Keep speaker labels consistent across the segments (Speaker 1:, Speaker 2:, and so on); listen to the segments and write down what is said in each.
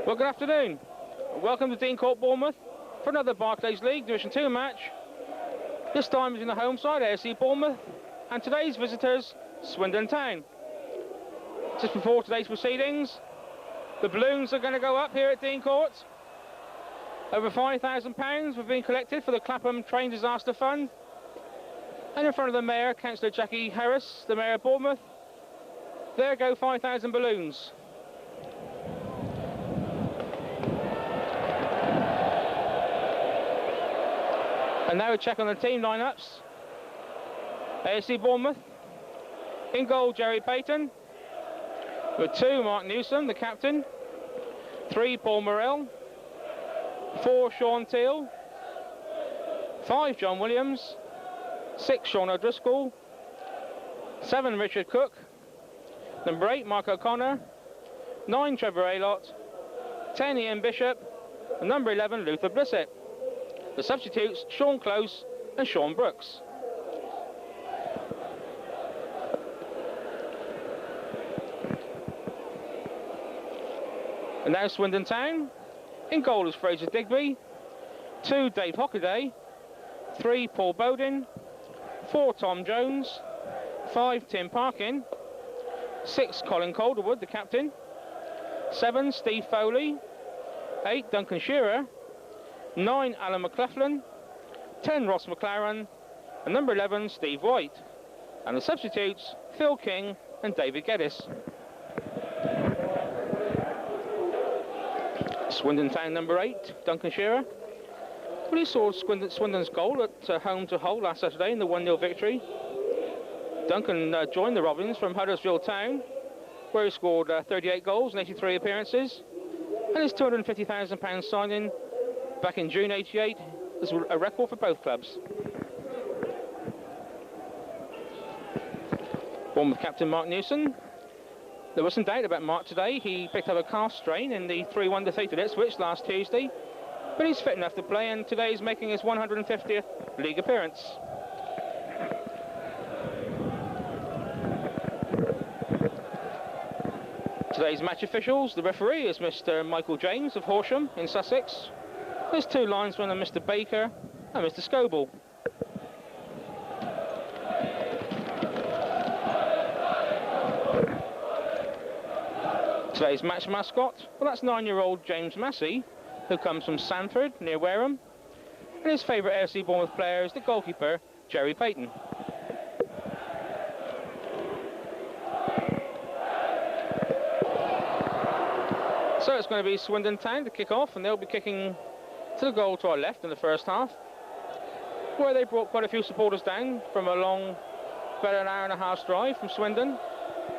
Speaker 1: Well, good afternoon. Welcome to Dean Court, Bournemouth for another Barclays League Division 2 match. This time is in the home side, AFC Bournemouth, and today's visitors, Swindon Town. Just before today's proceedings, the balloons are going to go up here at Dean Court. Over £5,000 have been collected for the Clapham Train Disaster Fund. And in front of the Mayor, Councillor Jackie Harris, the Mayor of Bournemouth, there go 5,000 balloons. And now a check on the team lineups. AFC Bournemouth. In goal, Jerry Payton. With 2, Mark Newsom, the captain. 3, Paul Morrell. 4, Sean Teal. 5, John Williams. 6, Sean O'Driscoll. 7, Richard Cook. Number 8, Mark O'Connor. 9, Trevor Aylott. 10, Ian Bishop. And number 11, Luther Blissett. The substitutes, Sean Close and Sean Brooks. And now Swindon Town. In goal is Fraser Digby. 2, Dave Hockaday. 3, Paul Bowden. 4, Tom Jones. 5, Tim Parkin. 6, Colin Calderwood, the captain. 7, Steve Foley. 8, Duncan Shearer. 9, Alan McLaughlin. 10, Ross McLaren. And number 11, Steve White. And the substitutes, Phil King and David Geddes. Swindon Town number 8, Duncan Shearer. Well, he saw Swindon's goal at home to Hull last Saturday in the 1-0 victory. Duncan joined the Robins from Huddersfield Town, where he scored 38 goals and 83 appearances. And his £250,000 signing back in June '88 is a record for both clubs. Bournemouth captain Mark Newson. There was some doubt about Mark today. He picked up a calf strain in the 3-1 defeat at Ipswich last Tuesday, but he's fit enough to play, and today he's making his 150th league appearance. Today's match officials, the referee is Mr. Michael James of Horsham in Sussex. There's 2 linesmen, and Mr. Baker and Mr. Scoble. Today's match mascot, well, that's 9-year-old James Massey, who comes from Sanford, near Wareham. And his favourite AFC Bournemouth player is the goalkeeper, Jerry Payton. So it's going to be Swindon Town to kick off, and they'll be kicking to the goal to our left in the first half, where they brought quite a few supporters down from a long, about an hour and a half's drive from Swindon.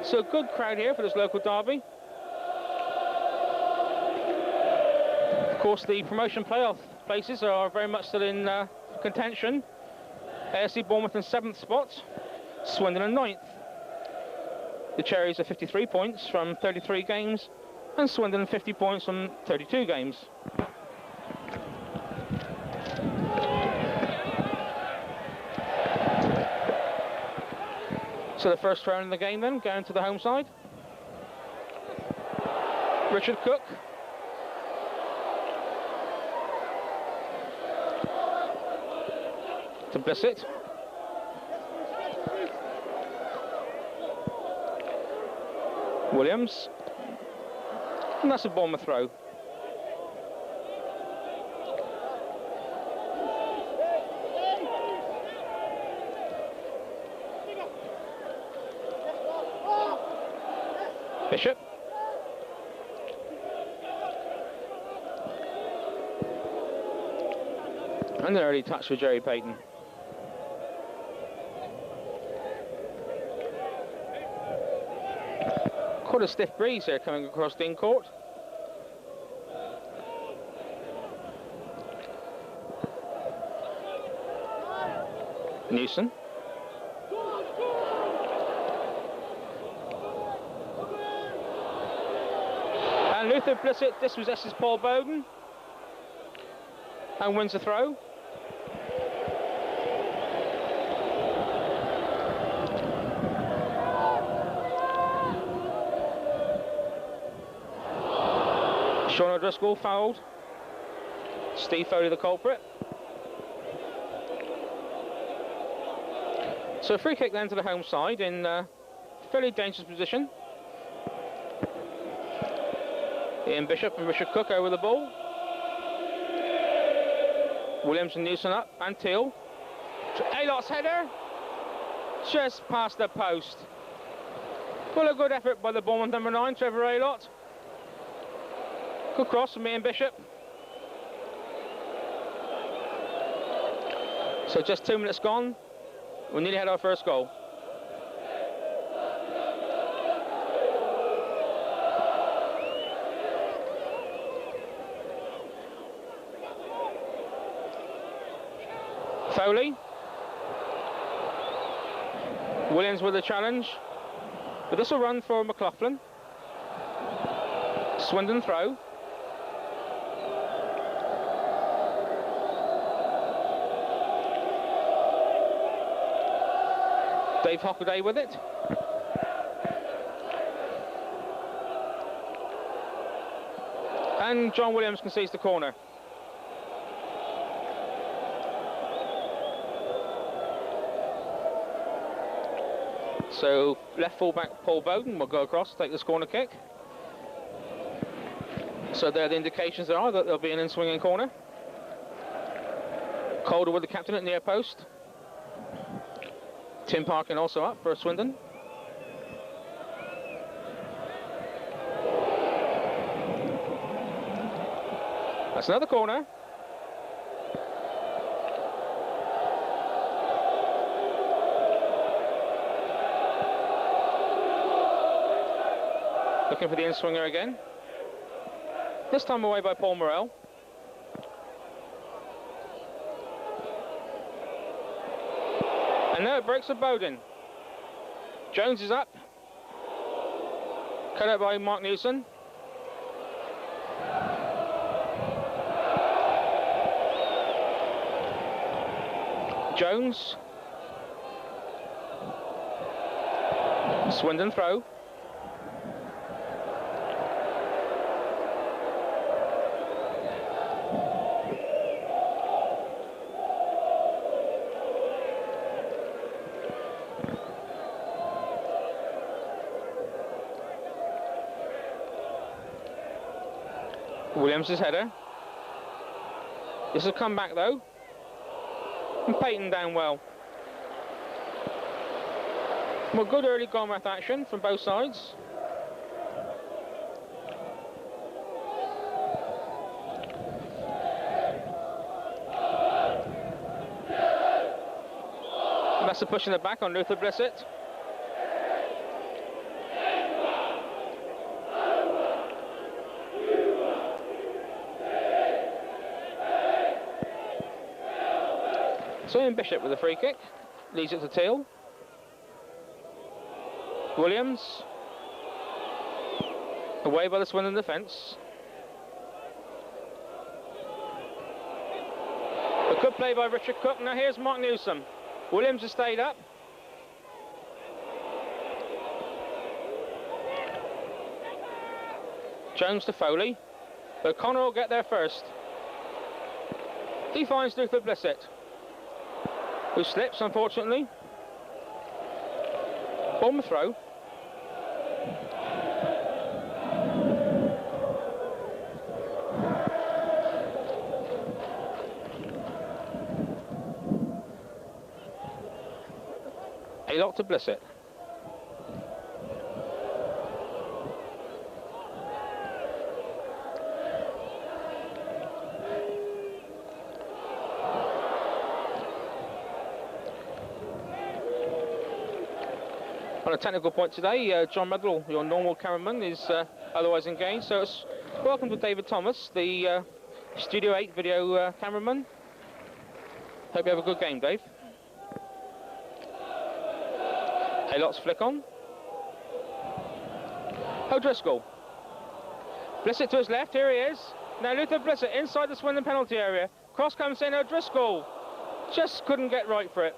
Speaker 1: So a good crowd here for this local derby. Of course, the promotion playoff places are very much still in contention. AFC Bournemouth in 7th spot, Swindon in 9th. The Cherries are 53 points from 33 games, and Swindon 50 points from 32 games. So the first throw in the game then, going to the home side. Richard Cook. To Blissett. Williams. And that's a Bournemouth throw. Bishop. And an early touch for Jerry Payton. Quite a stiff breeze here coming across Dean Court. Newson. And Luther Blissett dispossesses Paul Bowden and wins the throw. Sean O'Driscoll fouled. Steve Foley the culprit. So a free kick then to the home side in a fairly dangerous position. Ian Bishop and Richard Cook over the ball. Williams and Newson up, and Teal. Alot's header, just past the post. Well, a good effort by the Bournemouth number 9, Trevor Alot. Good cross from Ian Bishop. So just 2 minutes gone, we nearly had our first goal. Foley. Williams with a challenge. But this will run for McLaughlin. Swindon throw. Dave Hockaday with it. And John Williams concedes the corner. So left fullback Paul Bowden will go across, take this corner kick. So there the indications are that there'll be an in-swinging corner. Calder with the captain at near post. Tim Parkin also up for Swindon. That's another corner. Looking for the in-swinger again. This time away by Paul Morrell. And now it breaks for Bowden. Jones is up. Cut out by Mark Newson. Jones. Swindon throw. Williams' header. This will come back though. And Payton down well. Well, good early Bournemouth action from both sides. And that's a push in the back on Luther Blissett. So Ian Bishop with a free kick, leads it to Teal. Williams, away by the Swindon defence. A good play by Richard Cook. Now here's Mark Newsom. Williams has stayed up. Jones to Foley, but Connor will get there first. He finds Luther Blissett, who slips, unfortunately. Bomb throw. A lot to Blissett. On a technical point today, John Medwell, your normal cameraman, is otherwise engaged. So it's welcome to David Thomas, the Studio 8 video cameraman. Hope you have a good game, Dave. Haylot's flick on. O'Driscoll. Blissett to his left, here he is. Now Luther Blissett inside the Swindon penalty area. Cross comes in, O'Driscoll just couldn't get right for it.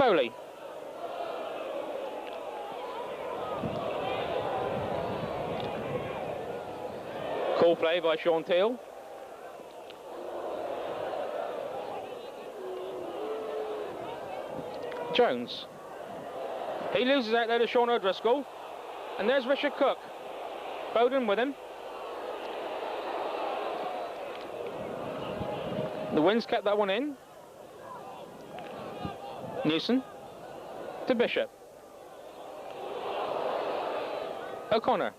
Speaker 1: Foley. Cool play by Sean Teal. Jones. He loses out there to Sean O'Driscoll. And there's Richard Cook. Bowden with him. The wind's kept that one in. Newson to Bishop. O'Connor.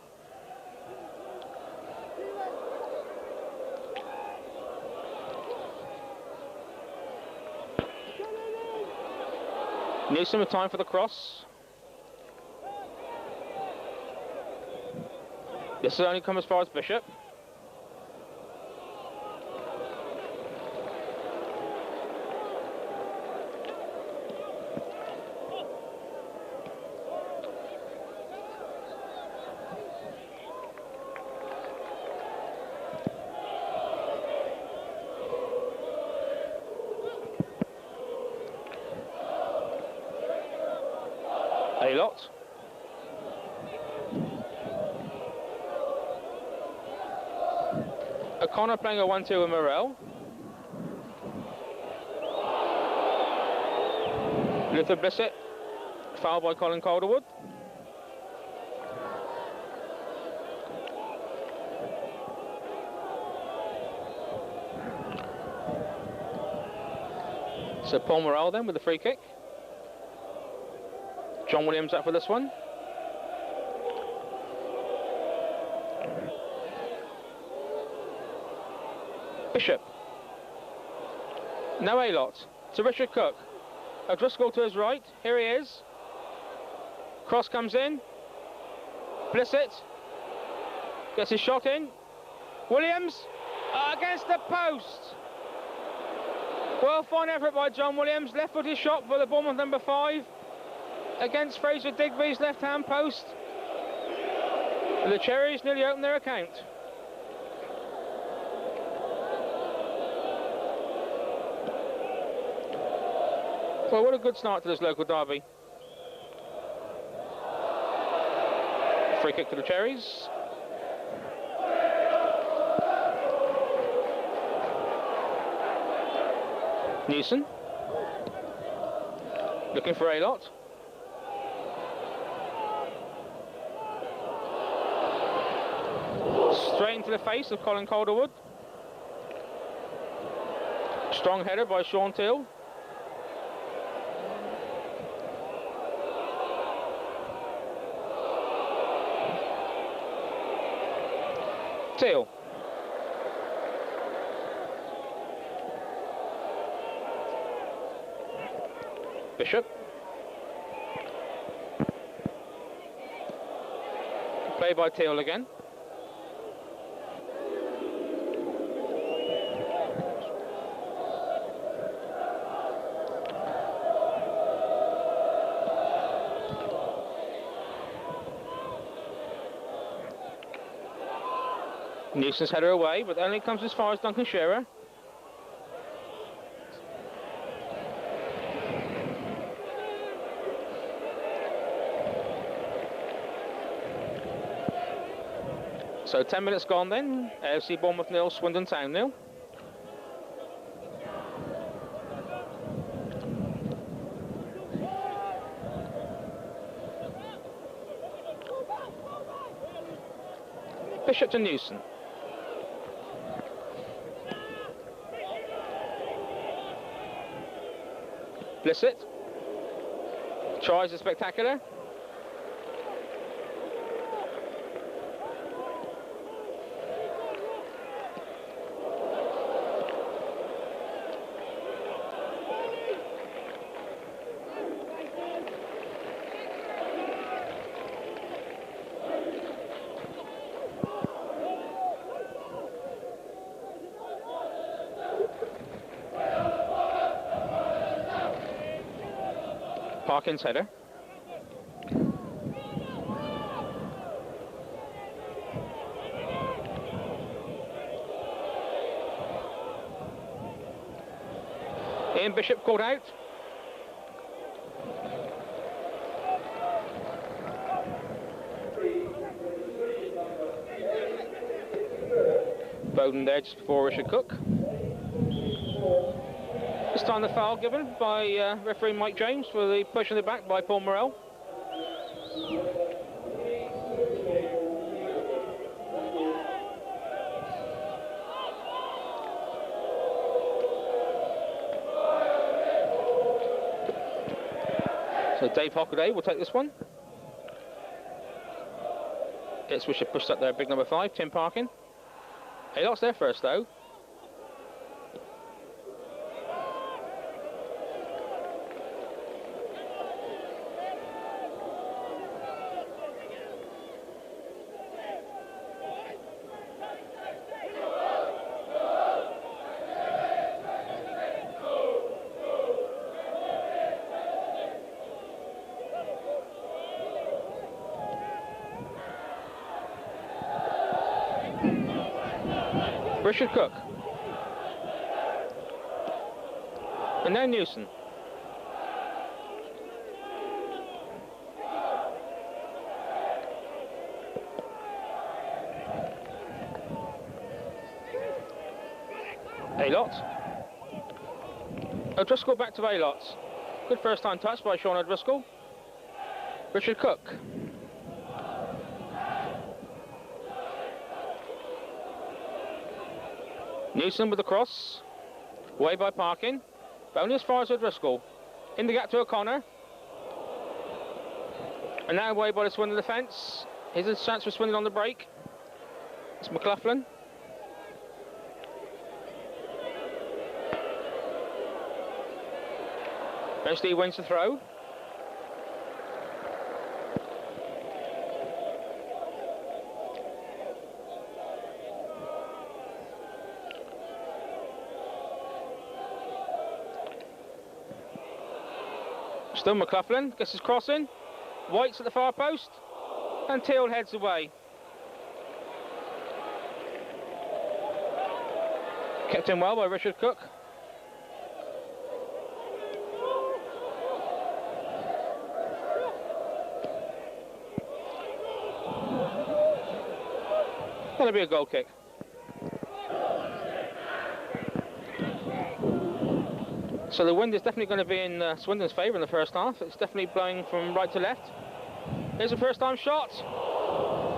Speaker 1: Newson with time for the cross. This has only come as far as Bishop. A lot. O'Connor playing a 1-2 with Morrell. Luther Blissett, foul by Colin Calderwood. So Paul Morrell then with the free kick. John Williams up for this one. Bishop. Now A-Lot to Richard Cook. O'Driscoll to his right. Here he is. Cross comes in. Blissett gets his shot in. Williams against the post. Well, fine effort by John Williams. Left-footed shot for the Bournemouth number 5 against Fraser Digby's left-hand post. The Cherries nearly opened their account. Well, what a good start to this local derby. Free kick to the Cherries. Newson. Looking for A-Lot. Straight into the face of Colin Calderwood. Strong header by Sean Teal. Teal. Bishop. Play by Teal again. Newson's header away, but only comes as far as Duncan Shearer. So 10 minutes gone then. AFC Bournemouth 0, Swindon Town 0. Bishop to Newson. Blissett tries a spectacular. Parkins header. Ian Bishop caught out. Bowden there just before Richard Cook. This time the foul given by referee Mike James for the push in the back by Paul Morrell. So Dave Hockaday will take this one. It's Richard pushed up there, big number 5, Tim Parkin. He lost there first though. Richard Cook. And now Newson. Aylott. O'Driscoll back to Aylott. Good first time touch by Sean O'Driscoll. Richard Cook. Newson with the cross, away by Parkin, but only as far as O'Driscoll. In the gap to O'Connor, and now away by the Swindon defence. Here's a chance for Swindon on the break. It's McLaughlin. Eventually he wins the throw. Still McLaughlin gets his cross in. White's at the far post. And Teal heads away. Kept in well by Richard Cook. That'll be a goal kick. So the wind is definitely going to be in Swindon's favour in the first half. It's definitely blowing from right to left. Here's a first time shot.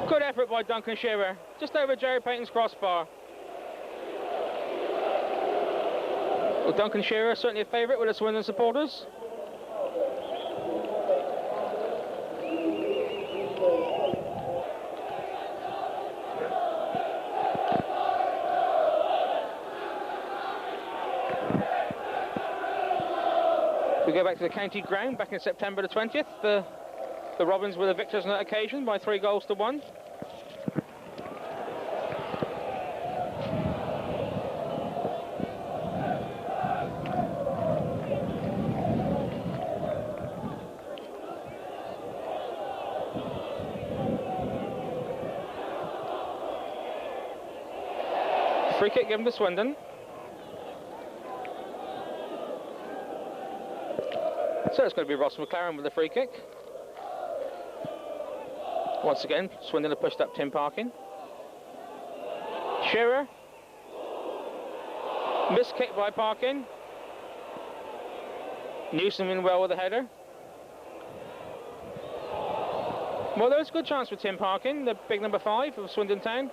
Speaker 1: Good effort by Duncan Shearer. Just over Jerry Payton's crossbar. Well, Duncan Shearer certainly a favourite with the Swindon supporters. We go back to the county ground back in September the 20th. The Robins were the victors on that occasion by 3-1. Free kick given to Swindon. So it's going to be Ross McLaren with the free kick. Once again, Swindon have pushed up Tim Parkin. Shearer. Missed kick by Parkin. Newsom in well with the header. Well, there's a good chance for Tim Parkin, the big number 5 of Swindon Town.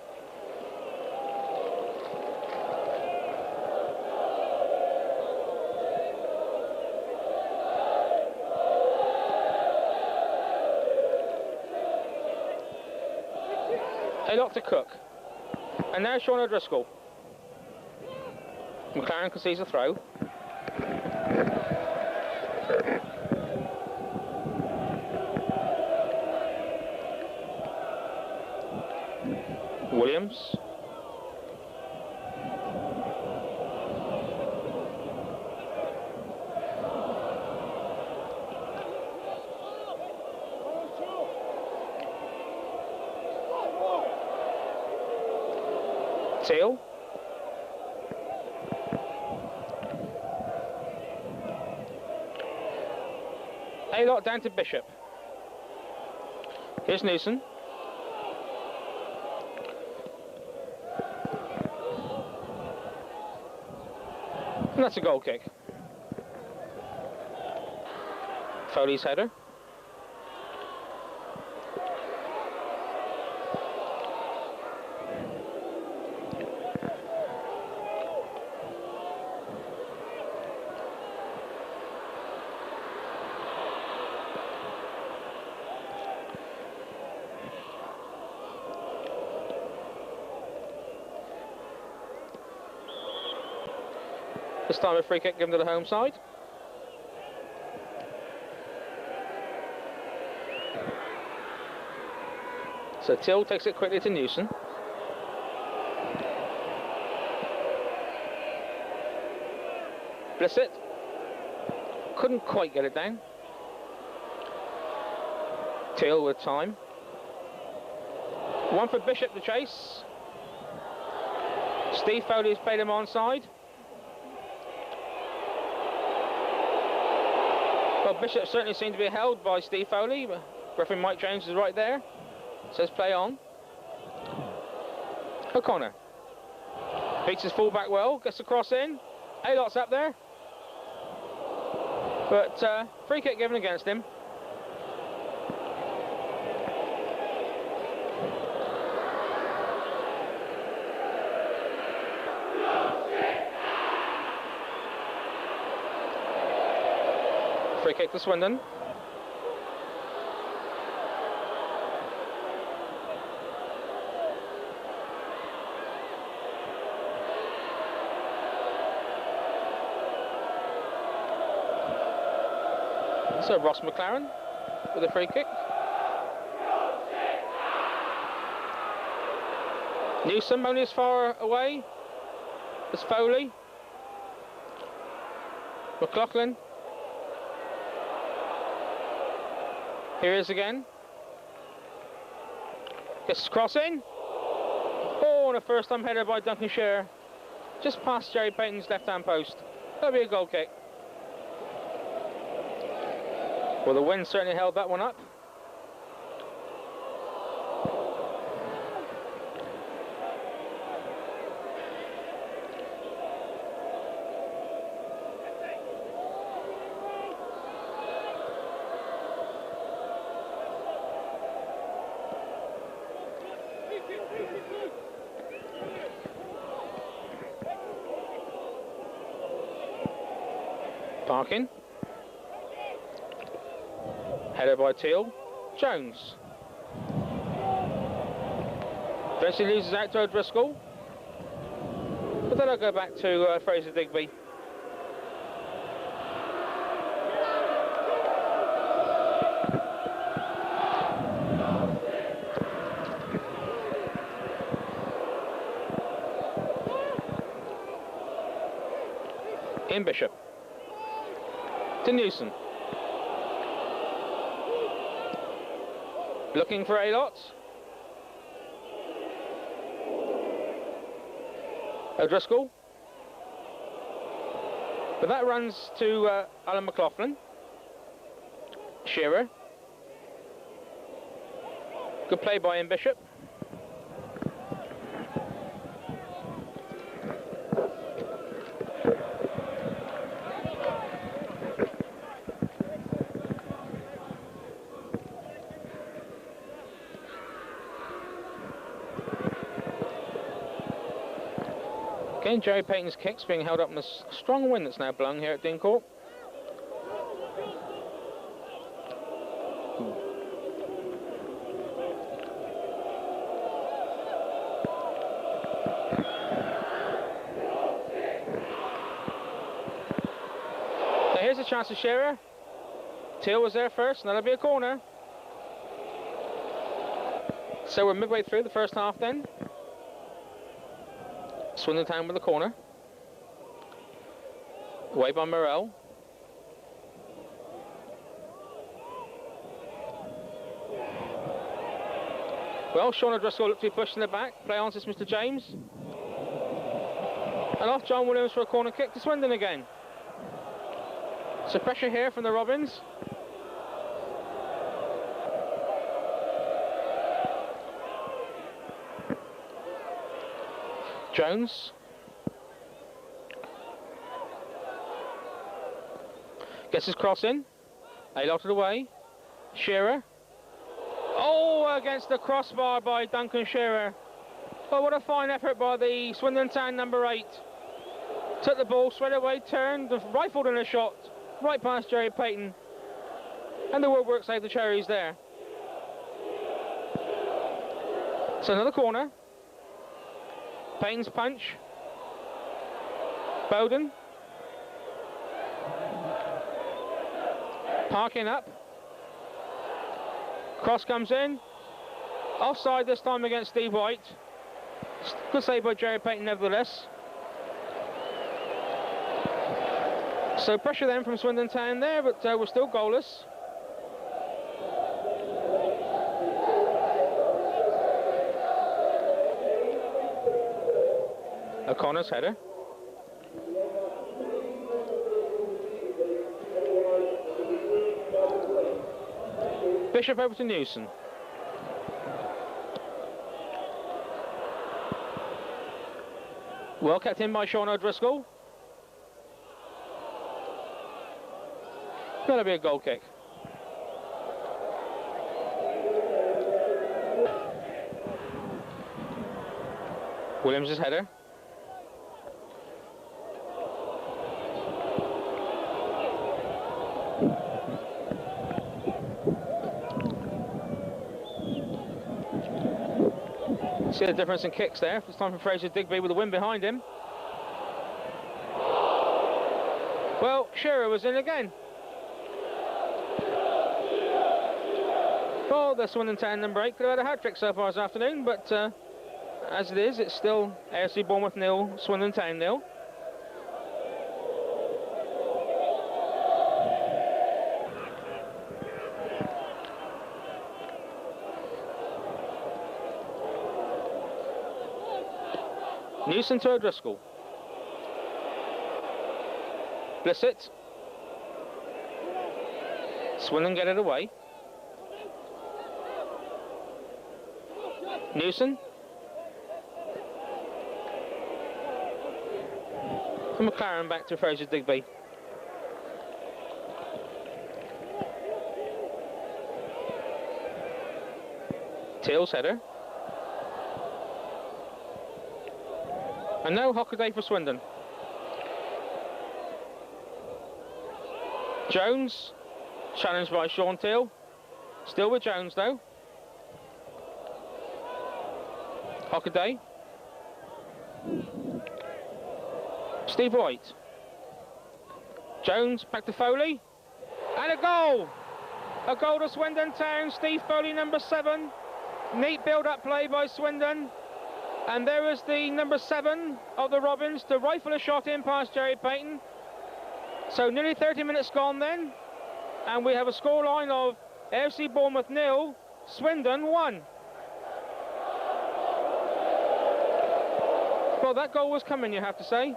Speaker 1: Dr. Cook, and now Sean O'Driscoll. McLaren concedes a throw. Williams. Teal. Aylott down to Bishop. Here's Newson. And that's a goal kick. Foley's header. This time a free kick given to the home side. So Till takes it quickly to Newson. Blissett couldn't quite get it down. Till with time. One for Bishop to chase. Steve Foley's played him onside. Well, Bishop certainly seemed to be held by Steve Foley, but referee Mike Jones is right there. Says play on. O'Connor beats his fullback well, gets the cross in. Alot's up there, but free kick given against him. Free kick to Swindon. So Ross McLaren with a free kick. Newsom only as far away as Foley. McLaughlin. Here he is again. Gets crossing. Oh, and a first time header by Duncan Shearer. Just past Jerry Payton's left hand post. That'll be a goal kick. Well, the wind certainly held that one up. Parkin. Header by Teal. Jones. Eventually loses out to O'Driscoll. But then I'll go back to Fraser Digby. In Bishop. To Newson. Looking for Alot. O'Driscoll. But that runs to Alan McLaughlin. Shearer. Good play by Ian Bishop. Again, Jerry Payton's kicks being held up in a strong wind that's now blowing here at Dean Court. So here's a chance for Shearer. Teal was there first, and that'll be a corner. So we're midway through the first half then. Swindon Town with the corner. Away by Morrell. Well, Sean O'Driscoll looked to be pushed in the back. Play on to Mr. James. And off John Williams for a corner kick to Swindon again. So pressure here from the Robins. Jones. Gets his cross in. They locked it away. Shearer. Oh, against the crossbar by Duncan Shearer. Oh, what a fine effort by the Swindon Town number 8. Took the ball, straight away, turned, rifled in a shot, right past Jerry Payton. And the woodwork saved the cherries there. So another corner. Payton's punch. Bowden. Parking up. Cross comes in. Offside this time against Steve White. Good save by Jerry Payton nevertheless. So pressure then from Swindon Town there, but we're still goalless. O'Connor's header. Bishop over to Newson. Well kept in by Sean O'Driscoll. That'll be a goal kick. Williams' header. See the difference in kicks there. It's time for Fraser Digby with the wind behind him. Well, Shearer was in again. Oh, the Swindon Town number 8 could have had a hat-trick so far this afternoon, but as it is, it's still AFC Bournemouth 0, Swindon Town 0. Newson to O'Driscoll. Blissett. Swindon get it away. Newson. And McLaren back to Fraser Digby. Teal's header. And no Hockaday for Swindon. Jones, challenged by Sean Teal. Still with Jones though. Hockaday. Steve White. Jones back to Foley. And a goal! A goal to Swindon Town. Steve Foley, number 7. Neat build-up play by Swindon. And there is the number 7 of the Robins to rifle a shot in past Jerry Payton. So nearly 30 minutes gone then. And we have a scoreline of AFC Bournemouth 0, Swindon 1. Well, that goal was coming, you have to say.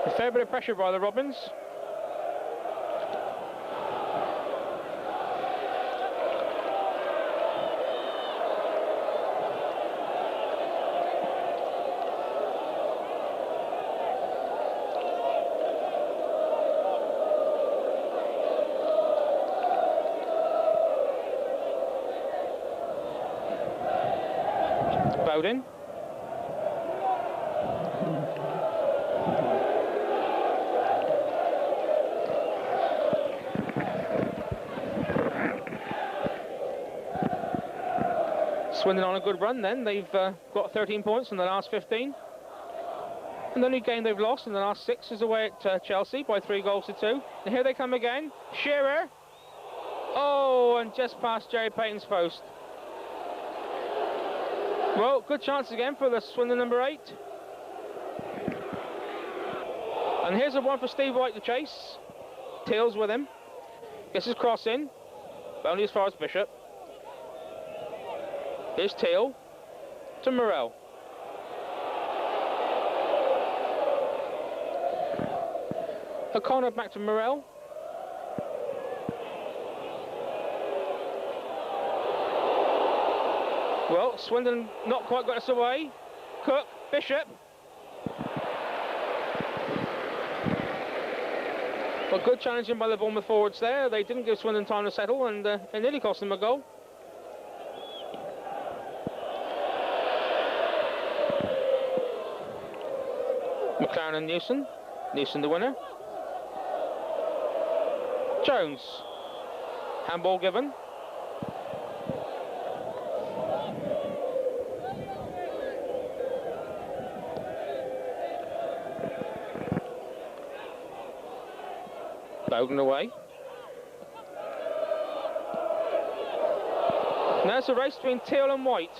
Speaker 1: A fair bit of pressure by the Robins. Bowden. Swindon on a good run then. They've got 13 points in the last 15. And the only game they've lost in the last 6 is away at Chelsea by 3 goals to 2. And here they come again. Shearer. Oh, and just past Jerry Payton's post. Well, good chance again for the Swindon number 8. And here's a one for Steve White to chase. Teal's with him. Gets his cross in, but only as far as Bishop. Here's Teal to Morrell. O'Connor back to Morrell. Well, Swindon not quite got us away. Cook, Bishop. Well, good challenging by the Bournemouth forwards there. They didn't give Swindon time to settle, and it nearly cost them a goal. McLaren and Newson. Newson the winner. Jones. Handball given. Bowden away. Now it's a race between teal and white.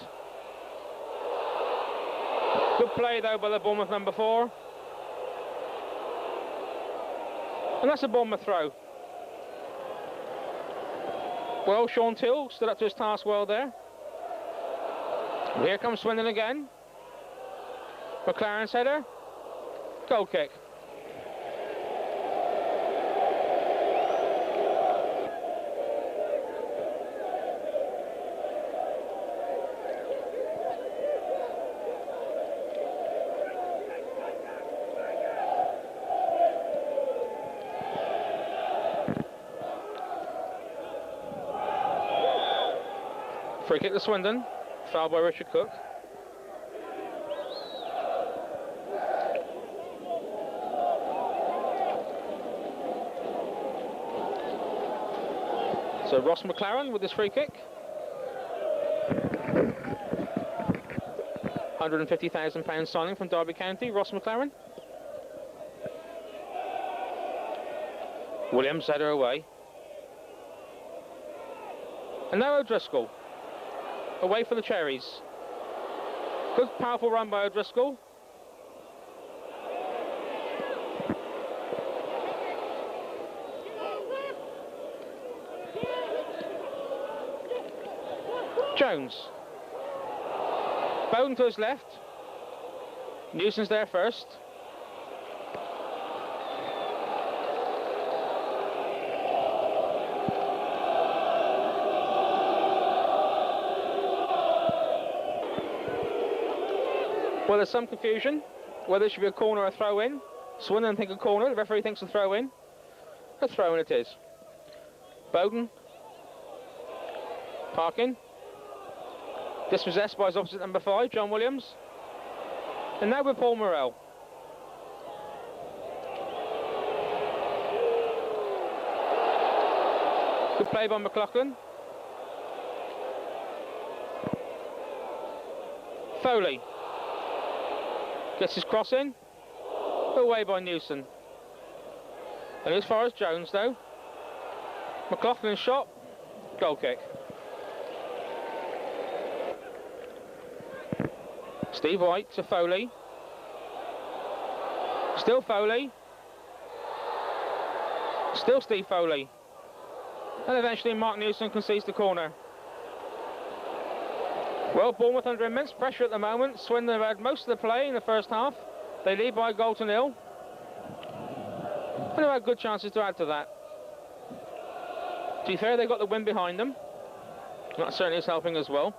Speaker 1: Good play though by the Bournemouth number 4. And that's a Bournemouth throw. Well, Sean Till stood up to his task well there. Here comes Swindon again. McLaren's header. Goal kick. Free kick to Swindon, foul by Richard Cook. So Ross McLaren with this free kick. £150,000 signing from Derby County, Ross McLaren. Williams header away. And now O'Driscoll. Away for the Cherries. Good powerful run by O'Driscoll. Jones. Bowden to his left. Newson's there first. Well, there's some confusion whether it should be a corner or a throw-in. Swindon think a corner, the referee thinks a throw-in. A throw-in it is. Bowden. Parkin. Dispossessed by his opposite number 5, John Williams. And now with Paul Morrell. Good play by McLaughlin. Foley. Gets his cross in. Away by Newson. And as far as Jones though. McLaughlin's shot. Goal kick. Steve White to Foley. Still Foley. Still Steve Foley. And eventually Mark Newson concedes the corner. Well, Bournemouth under immense pressure at the moment. Swindon have had most of the play in the first half. They lead by a goal to 0. And they've had good chances to add to that. To be fair, they've got the win behind them. That certainly is helping as well.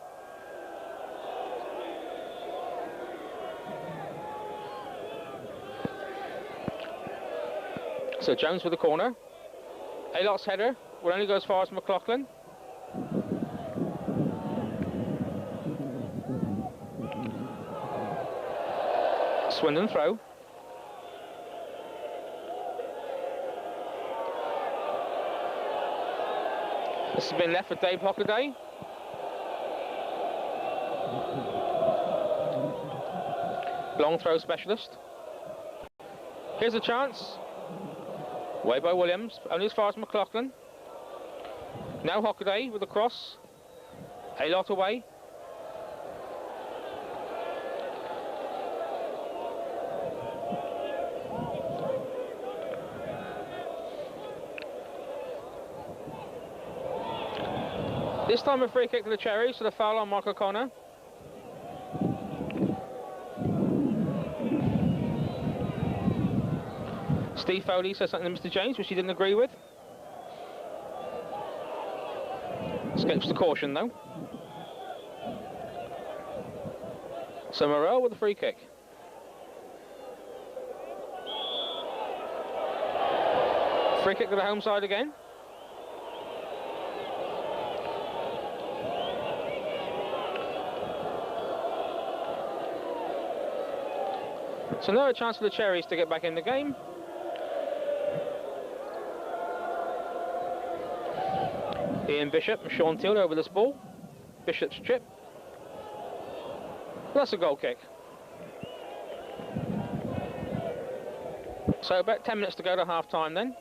Speaker 1: So Jones with the corner. Aylot's header will only go as far as McLaughlin. Swindon throw. This has been left for Dave Hockaday. Long throw specialist. Here's a chance. Way by Williams, only as far as McLaughlin. Now Hockaday with the cross. Aylott away. This time a free kick to the Cherries, so the foul on Mark O'Connor. Steve Foley says something to Mr. James, which he didn't agree with. Escapes the caution though. So Morrell with the free kick. Free kick to the home side again. So now a chance for the Cherries to get back in the game. Ian Bishop and Sean Teal over this ball. Bishop's chip. That's a goal kick. So about 10 minutes to go to half time then.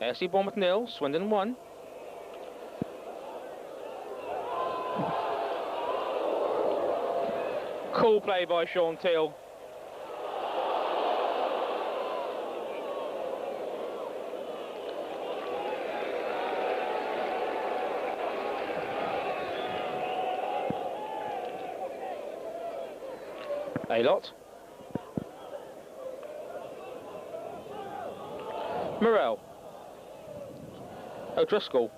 Speaker 1: AFC Bournemouth 0, Swindon 1. Cool play by Sean Teal. A lot. Morrell. O'Driscoll.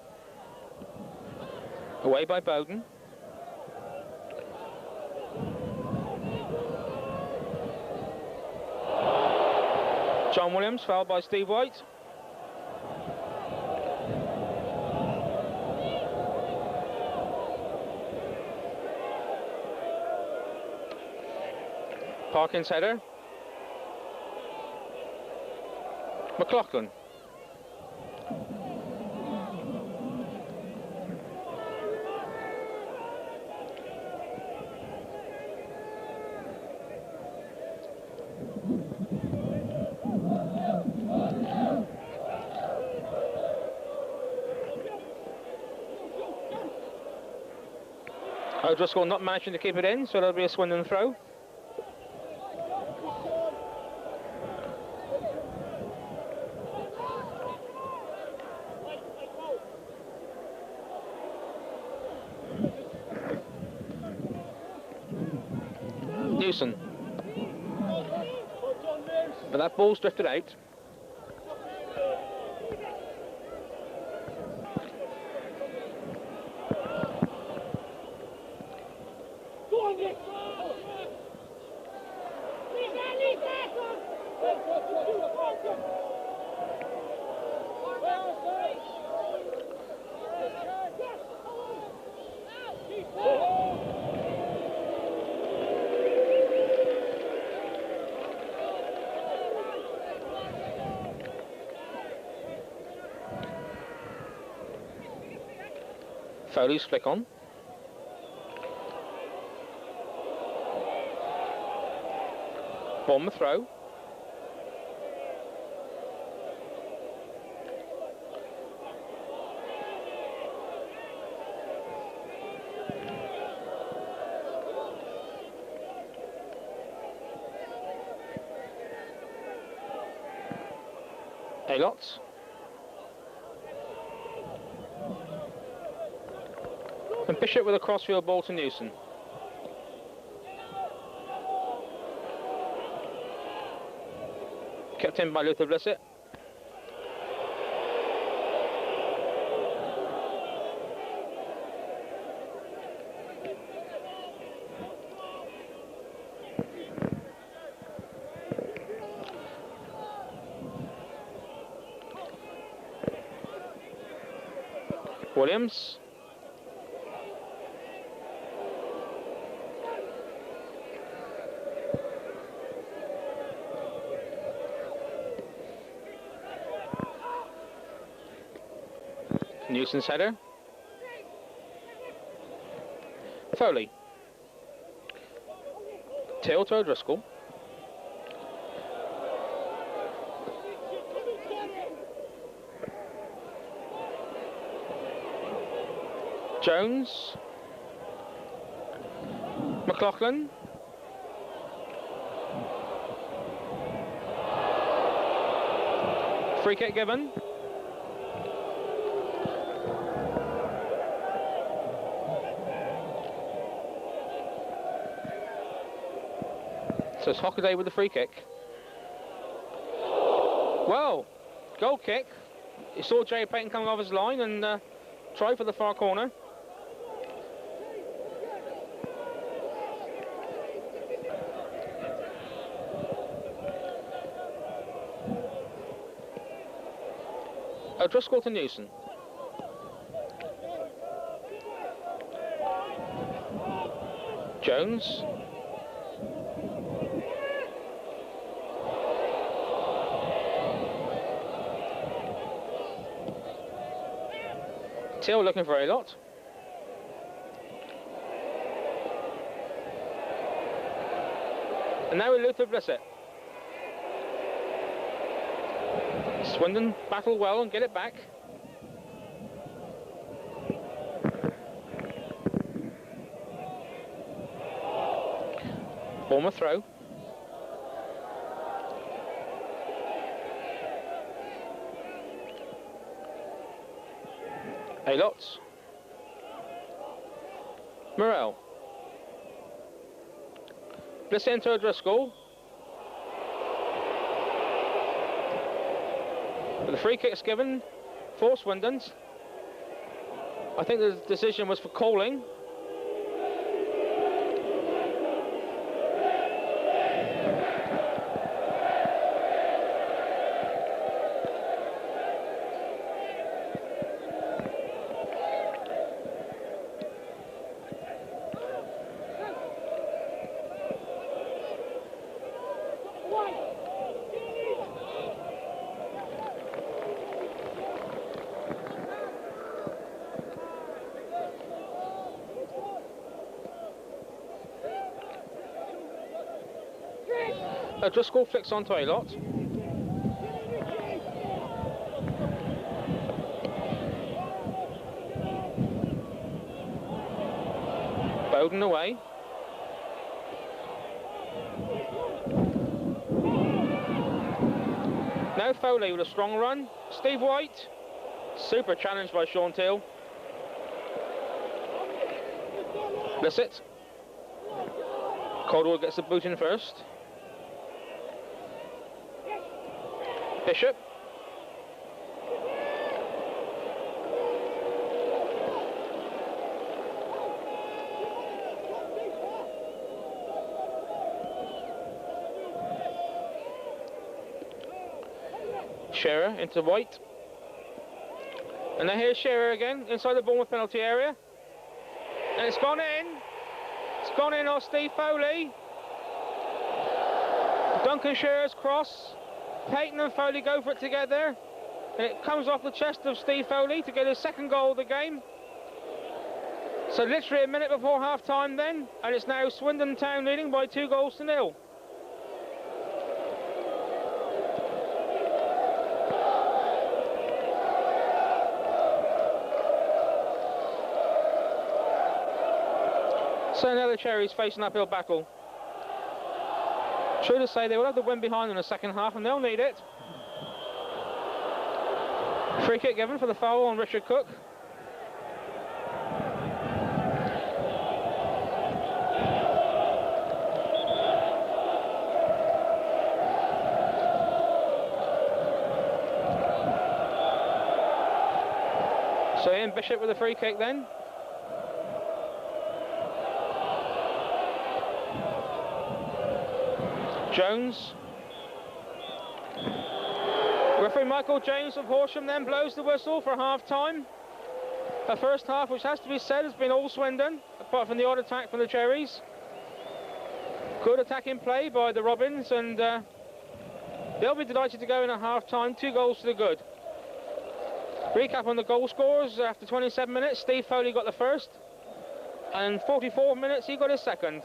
Speaker 1: Away by Bowden. John Williams, fouled by Steve White. Parkins header. McLaughlin. O'Driscoll not managing to keep it in, so that'll be a Swindon throw. Newson. But that ball's drifted out. Foley's flick on. Bournemouth throw. A-Lots. And Bishop with a crossfield ball to Newson. Kept in by Luther Blissett. Williams. Newson's header. Foley. Tail to O'Driscoll. Jones. McLaughlin. Free kick given. So it's Hockaday with the free kick. Well, goal kick. You saw Jay Payton coming off his line and try for the far corner. O'Driscoll to Newson. Jones. Till looking for a lot. And now with Luther Blissett. Swindon battle well and get it back. Bournemouth throw. Lots. Morrell. Bliss into O'Driscoll. But the free kick's given for Swindon's. I think the decision was for calling. O'Driscoll flicks onto a lot. Bowden away. Now Foley with a strong run. Steve White. Super challenge by Sean Till. That's it. Caldwell gets the boot in first. Bishop. Shearer into White. And now here's Shearer again inside the Bournemouth penalty area. And it's gone in. It's gone in off Steve Foley. Duncan Shearer's cross. Payton and Foley go for it together, and it comes off the chest of Steve Foley to get his second goal of the game. So literally a minute before half-time then, and it's now Swindon Town leading by 2-0. So now the Cherries face an uphill battle. True to say, they will have the win behind them in the second half, and they'll need it. Free kick given for the foul on Richard Cook. So Ian Bishop with the free kick then. Jones. Referee Michael James of Horsham then blows the whistle for half-time. The first half, which has to be said, has been all Swindon, apart from the odd attack from the Cherries. Good attacking play by the Robins, and they'll be delighted to go in at half-time. 2 goals to the good. Recap on the goal scorers. After 27 minutes, Steve Foley got the first, and 44 minutes he got his second.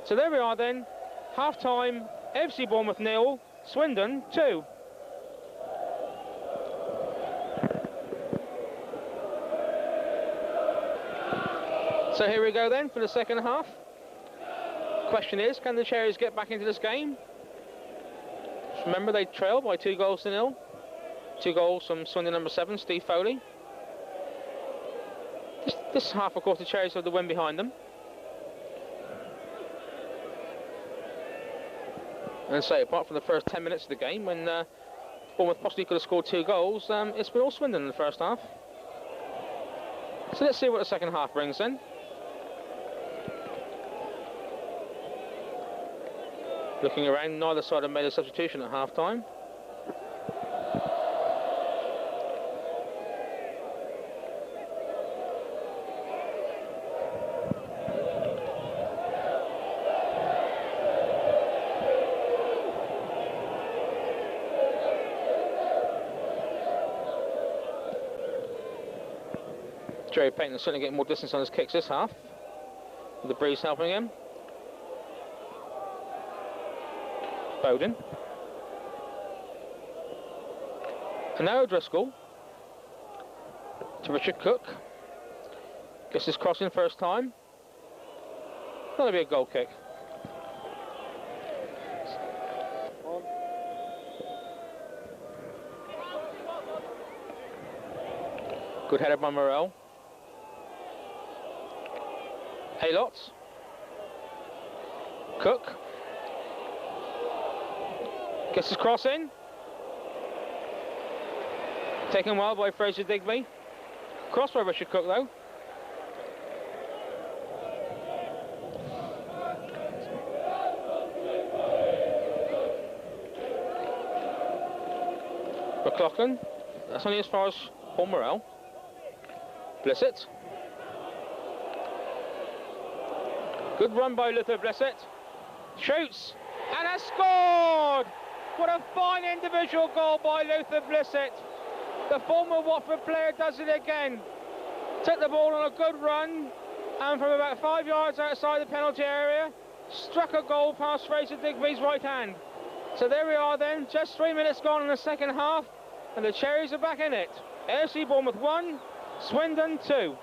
Speaker 1: So there we are then, half-time. AFC Bournemouth 0, Swindon 2. So here we go then for the second half. Question is, can the Cherries get back into this game? Just remember, they trail by 2-0. 2 goals from Swindon number 7, Steve Foley. This half, of course, the Cherries have the win behind them. And say, apart from the first 10 minutes of the game, when Bournemouth possibly could have scored 2 goals, it's been all Swindon in the first half. So let's see what the second half brings then. Looking around, neither side have made a substitution at half-time. Jerry Payton is certainly getting more distance on his kicks this half, with the breeze helping him. Bowden. And now O'Driscoll to Richard Cook. Gets his cross in first time. That'll be a goal kick. Good header by Morrell. Haylott. Cook. Gets his cross in. Taken well by Fraser Digby. Cross by Richard Cook though. McLaughlin. That's only as far as Paul Morrell. Blissett. Good run by Luther Blissett. Shoots and has scored! What a fine individual goal by Luther Blissett. The former Watford player does it again. Took the ball on a good run and from about 5 yards outside the penalty area, struck a goal past Fraser Digby's right hand. So there we are then, just 3 minutes gone in the second half, and the Cherries are back in it. AFC Bournemouth 1, Swindon 2.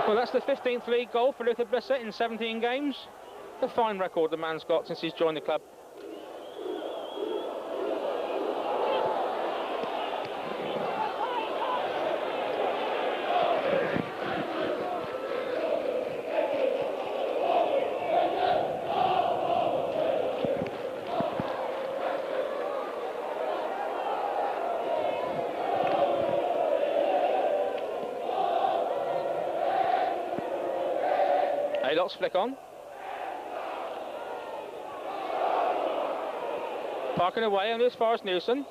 Speaker 1: Well, that's the 15th league goal for Luther Blissett in 17 games. A fine record the man's got since he's joined the club. Haylott's flick on. Parking away only as far as Newson.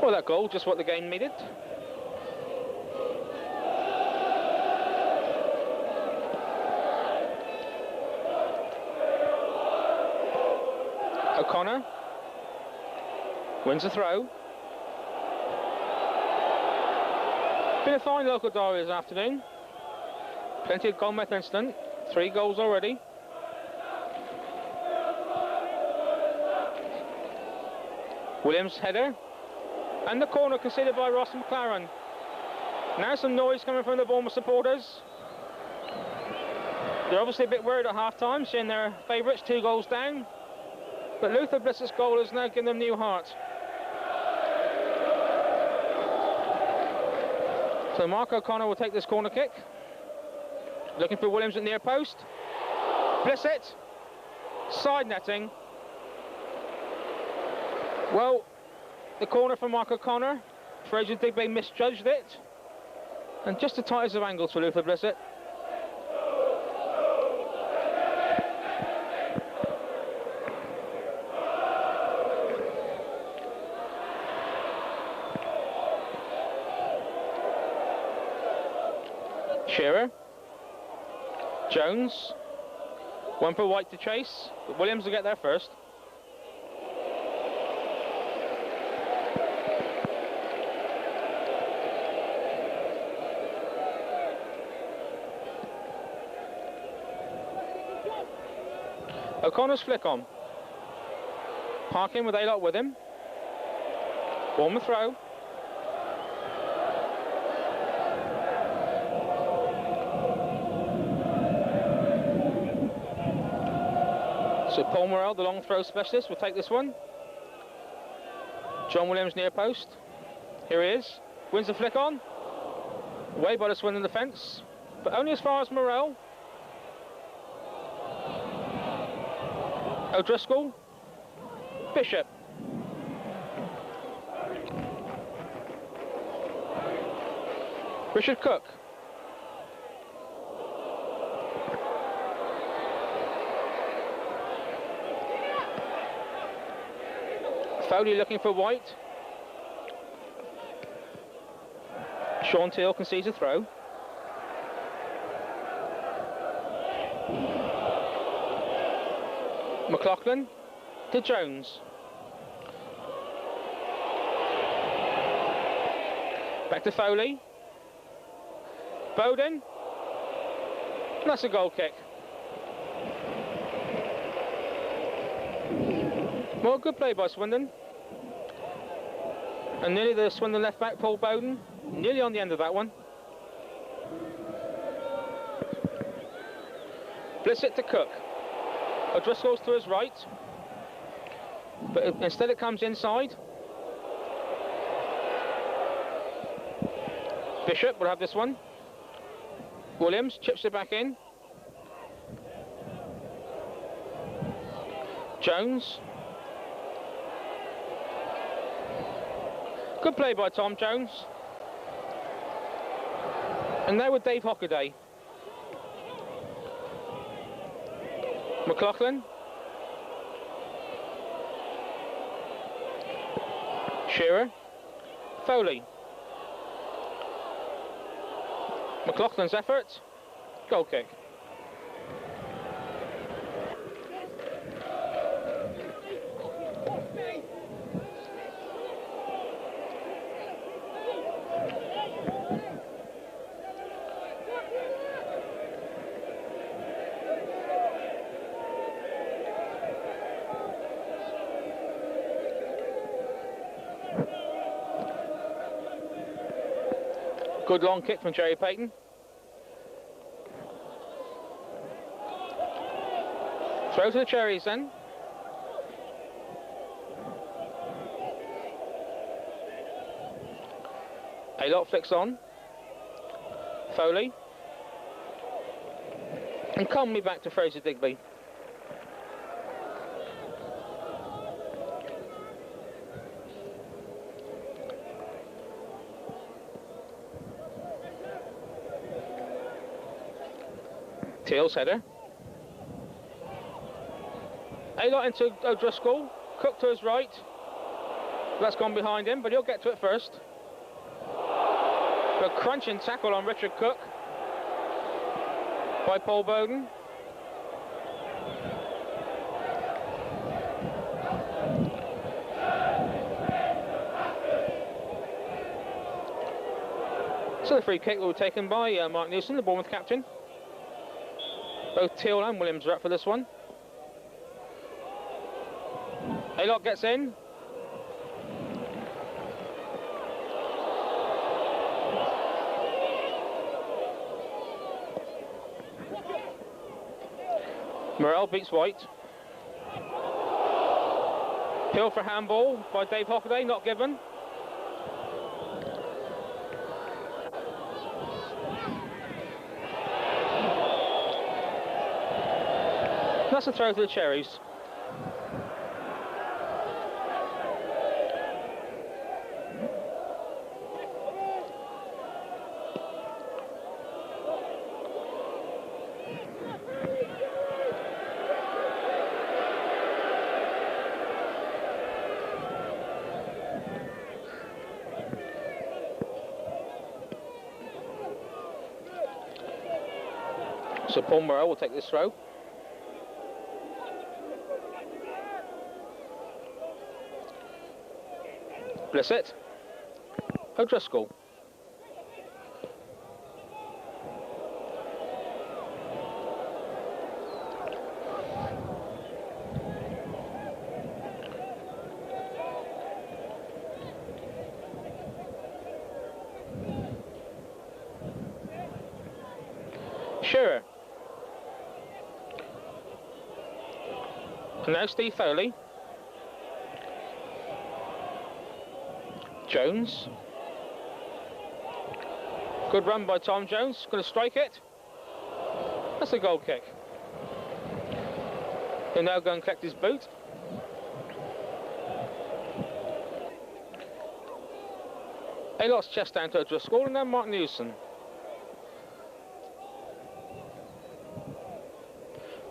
Speaker 1: Well, that goal, just what the game needed. O'Connor wins the throw. Been a fine local derby this afternoon. Plenty of Bournemouth incident. 3 goals already. Williams header. And the corner conceded by Ross McLaren. Now some noise coming from the Bournemouth supporters. They're obviously a bit worried at half-time, seeing their favourites 2 goals down. But Luther Blissett's goal has now given them new heart. So Mark O'Connor will take this corner kick. Looking for Williams at near post. Blissett. Side netting. Well, the corner from Mark O'Connor. Fraser Digby misjudged it. And just the tightest of angles for Luther Blissett. Shearer. Jones. One for White to chase, but Williams will get there first. O'Connor's flick on. Parkin with Haylott with him. Bournemouth throw. So Paul Morrell, the long throw specialist, will take this one. John Williams near post. Here he is. Wins the flick on. Away by the Swindon defence, but only as far as Morrell. O'Driscoll. Bishop. Richard Cook. Foley looking for White. Sean Teal concedes a throw. McLaughlin to Jones. Back to Foley. Bowden. That's a goal kick. Well, good play by Swindon. And nearly the Swindon left back, Paul Bowden, nearly on the end of that one. Blitz it to Cook. O'Driscoll's to his right, but instead it comes inside. Bishop will have this one. Williams chips it back in. Jones. Good play by Tom Jones. And now with Dave Hockaday. McLaughlin. Shearer. Foley. McLaughlin's effort. Goal kick. Good long kick from Jerry Payton. Throw to the Cherries then. A-Lot flicks on. Foley. And calmly back to Fraser Digby. Teal's header. A-Lot into O'Driscoll. Cook to his right. That's gone behind him, but he'll get to it first. A crunching tackle on Richard Cook by Paul Bowden. So the free kick will be taken by Mark Newson, the Bournemouth captain. Both Teal and Williams are up for this one. A-Lot gets in. Morrell beats White. Hill for handball by Dave Hockaday, not given. That's a throw to the Cherries. So Paul Morrell will take this throw. Blissett. O'Driscoll. Shearer. And now Steve Foley. Jones. Good run by Tom Jones. Going to strike it. That's a goal kick. He'll now go and collect his boot. A-Lot's chest down to O'Driscoll and then Mark Newson.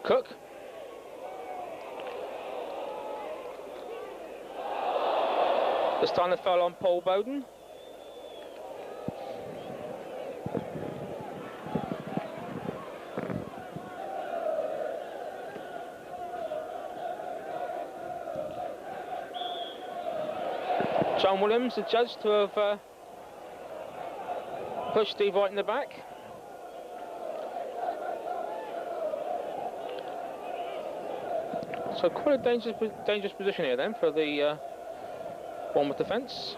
Speaker 1: Cook. This time it fell on Paul Bowden. John Williams, the judge, to have pushed Steve White in the back. So quite a dangerous position here then for the Bournemouth defence.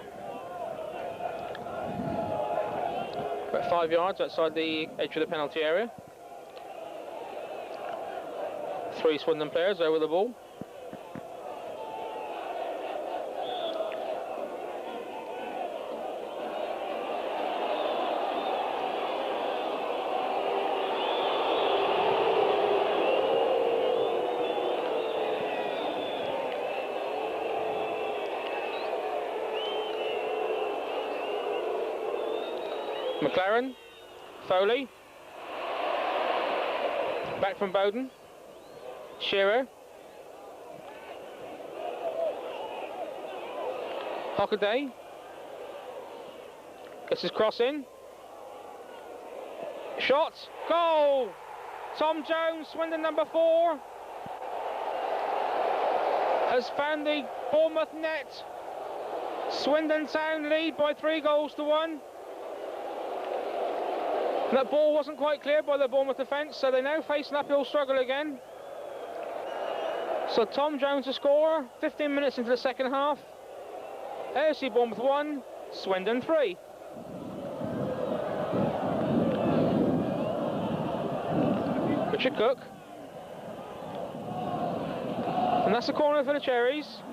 Speaker 1: About 5 yards outside the edge of the penalty area. 3 Swindon players over the ball. McLaren, Foley, back from Bowden, Shearer, Hockaday, gets his cross in, shot, goal! Tom Jones, Swindon number 4, has found the Bournemouth net. Swindon Town lead by 3 goals to 1. That ball wasn't quite cleared by the Bournemouth defence, so they now face an uphill struggle again. So Tom Jones the scorer, 15 minutes into the second half. AFC Bournemouth 1, Swindon 3. Richard Cook. And that's the corner for the Cherries.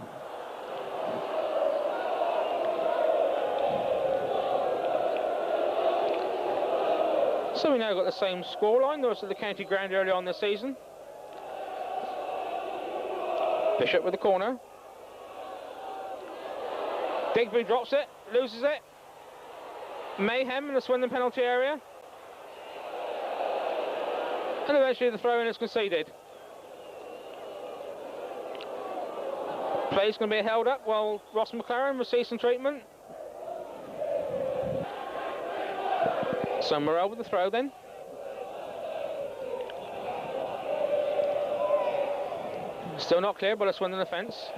Speaker 1: So we now got the same scoreline that was at the county ground early on this season. Bishop with the corner. Digby drops it, loses it. Mayhem in the Swindon penalty area. And eventually the throw-in is conceded. Play's going to be held up while Ross McLaren receives some treatment. So Morrell with the throw then. Still not clear by the Swindon defence.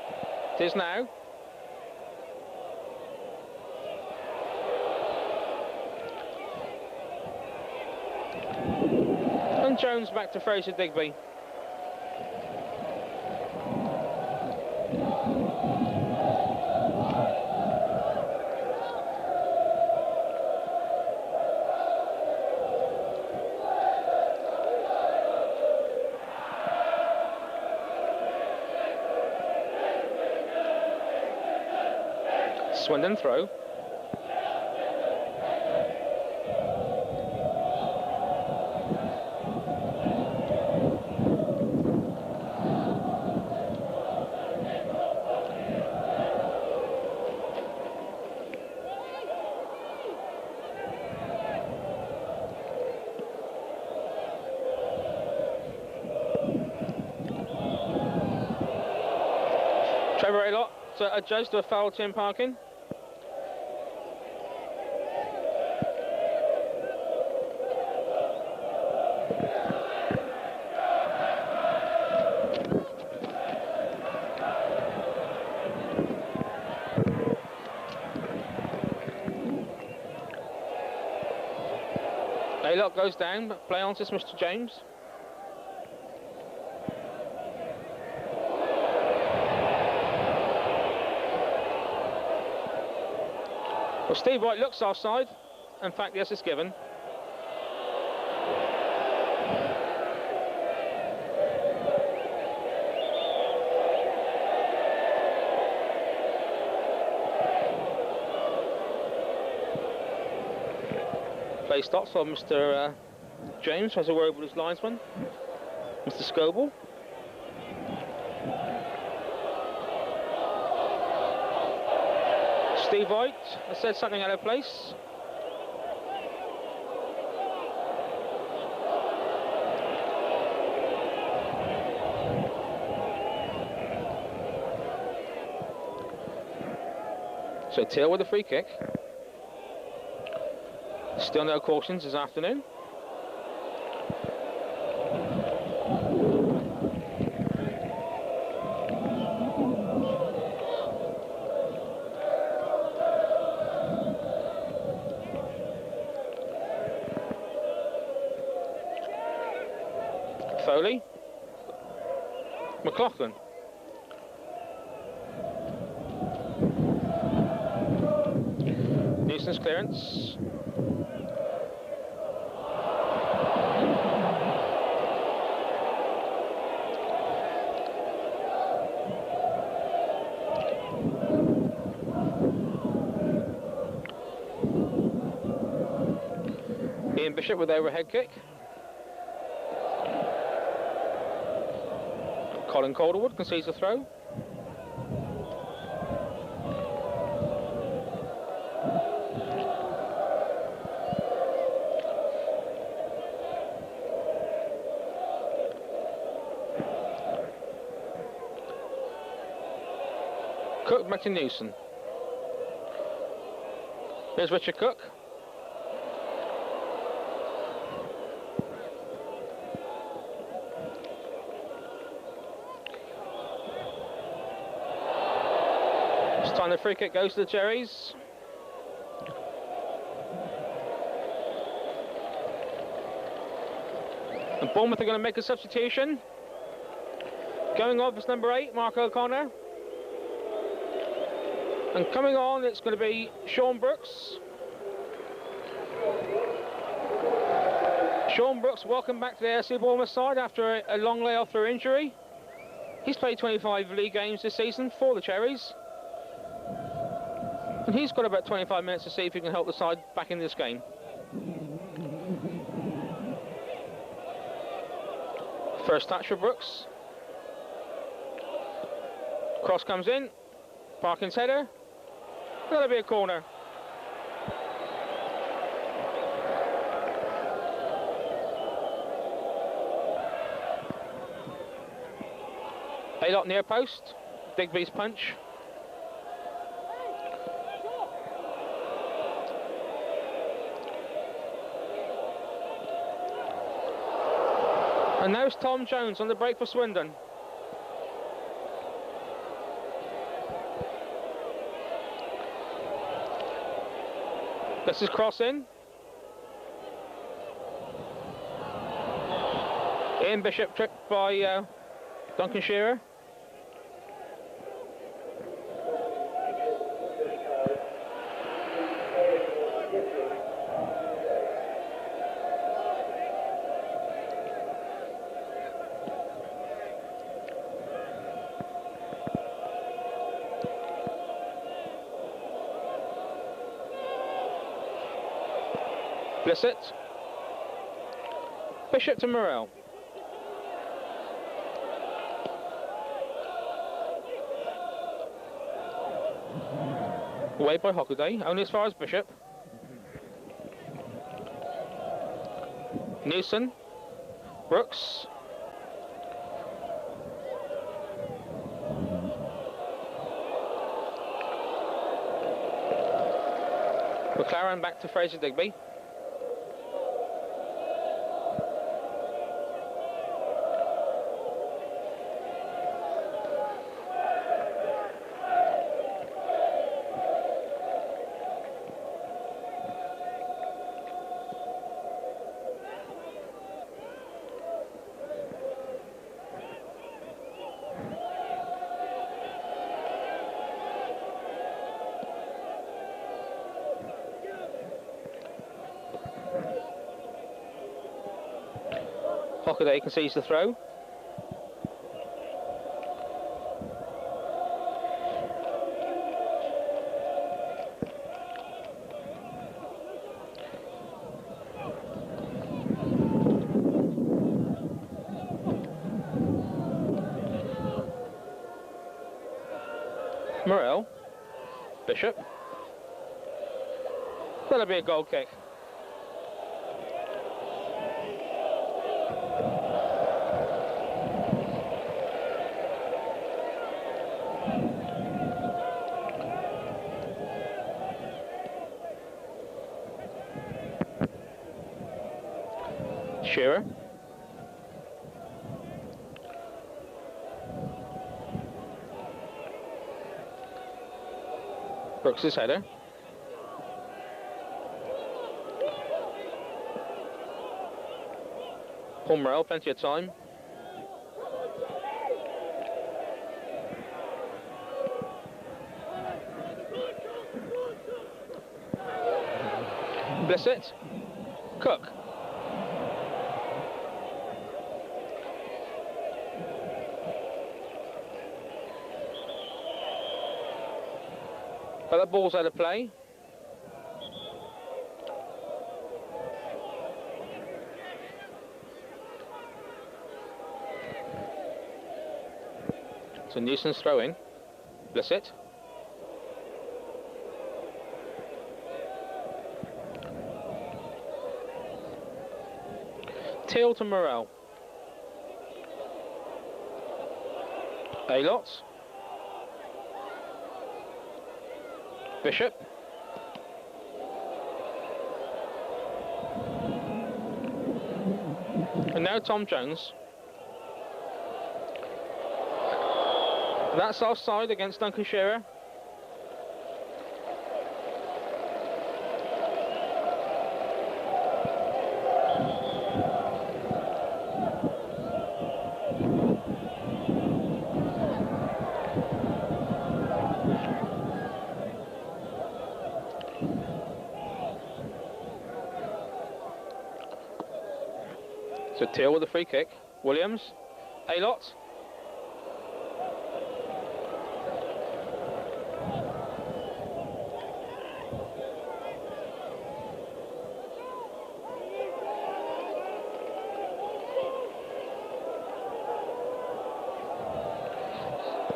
Speaker 1: It is now. And Jones back to Fraser Digby. Swindon throw. Trevor Aylott adjusts to a foul Tim Parkin. Aylott goes down, but play on to Mr. James. Well, Steve White looks offside. In fact, yes, it's given. Play stops for Mr. James, has a word with his linesman, Mr. Scoble. Steve White has said something out of place. So Till with a free kick. Still no cautions this afternoon. Foley. McLaughlin. Newson's clearance. Ian Bishop with overhead kick. Colin Calderwood concedes a throw. Cook back to Newson. Here's Richard Cook. This time the free kick goes to the Cherries. And Bournemouth are going to make a substitution. Going off is number 8, Mark O'Connor. And coming on, it's going to be Sean Brooks. Sean Brooks, welcome back to the AFC Bournemouth side after a long layoff through injury. He's played 25 league games this season for the Cherries. And he's got about 25 minutes to see if he can help the side back in this game. First touch for Brooks. Cross comes in. Parkin's header. That'll be a corner. Aylock near post. Digby's punch. And now it's Tom Jones on the break for Swindon. This is cross in. Ian Bishop tripped by Duncan Shearer. Blissett. Bishop to Morrell. Away by Hockaday, only as far as Bishop. Newson. Brooks. McLaren back to Fraser Digby. Hockaday concedes the throw. Morrell. Bishop. That'll be a goal kick. Shearer. Brooks' header. Paul Morrell, plenty of time. Blissett. Cook. But that ball's out of play. So Newson's throwing. Blissett. Teal to Morrell. Aylott. Bishop. And now Tom Jones. That's offside against Duncan Shearer. So Teal with a free kick. Williams. Aylott.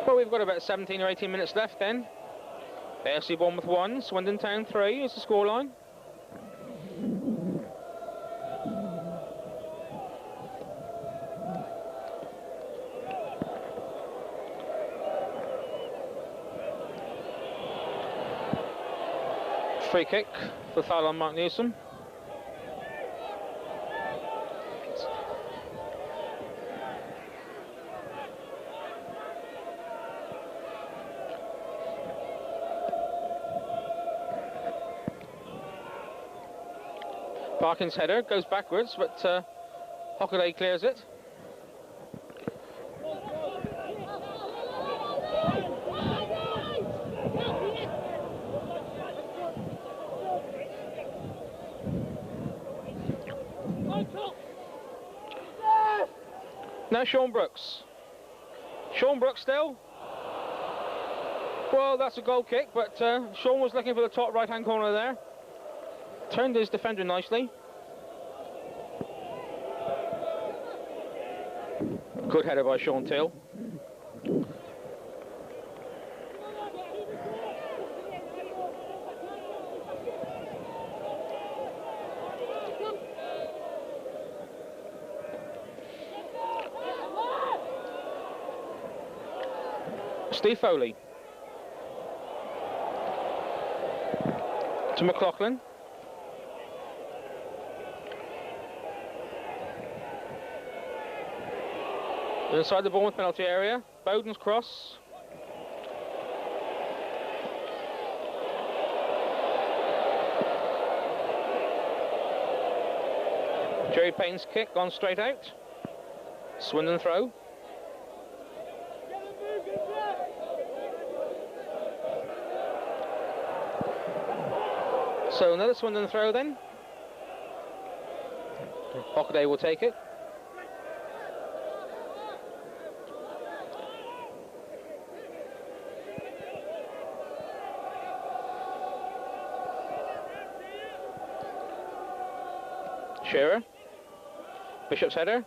Speaker 1: Well, we've got about 17 or 18 minutes left then. AFC Bournemouth 1, Swindon Town 3 is the scoreline. Free kick for foul on Mark Newsom. Parkin's header goes backwards, but Hockaday clears it. Now Sean Brooks. Sean Brooks still. Well, that's a goal kick, but Sean was looking for the top right-hand corner there. Turned his defender nicely. Good header by Sean Teal. Steve Foley. To McLaughlin. Inside the Bournemouth penalty area, Bowden's cross. Jerry Payne's kick gone straight out. Swindon throw. So another Swindon throw then. Hockaday will take it. Shearer. Bishop's header.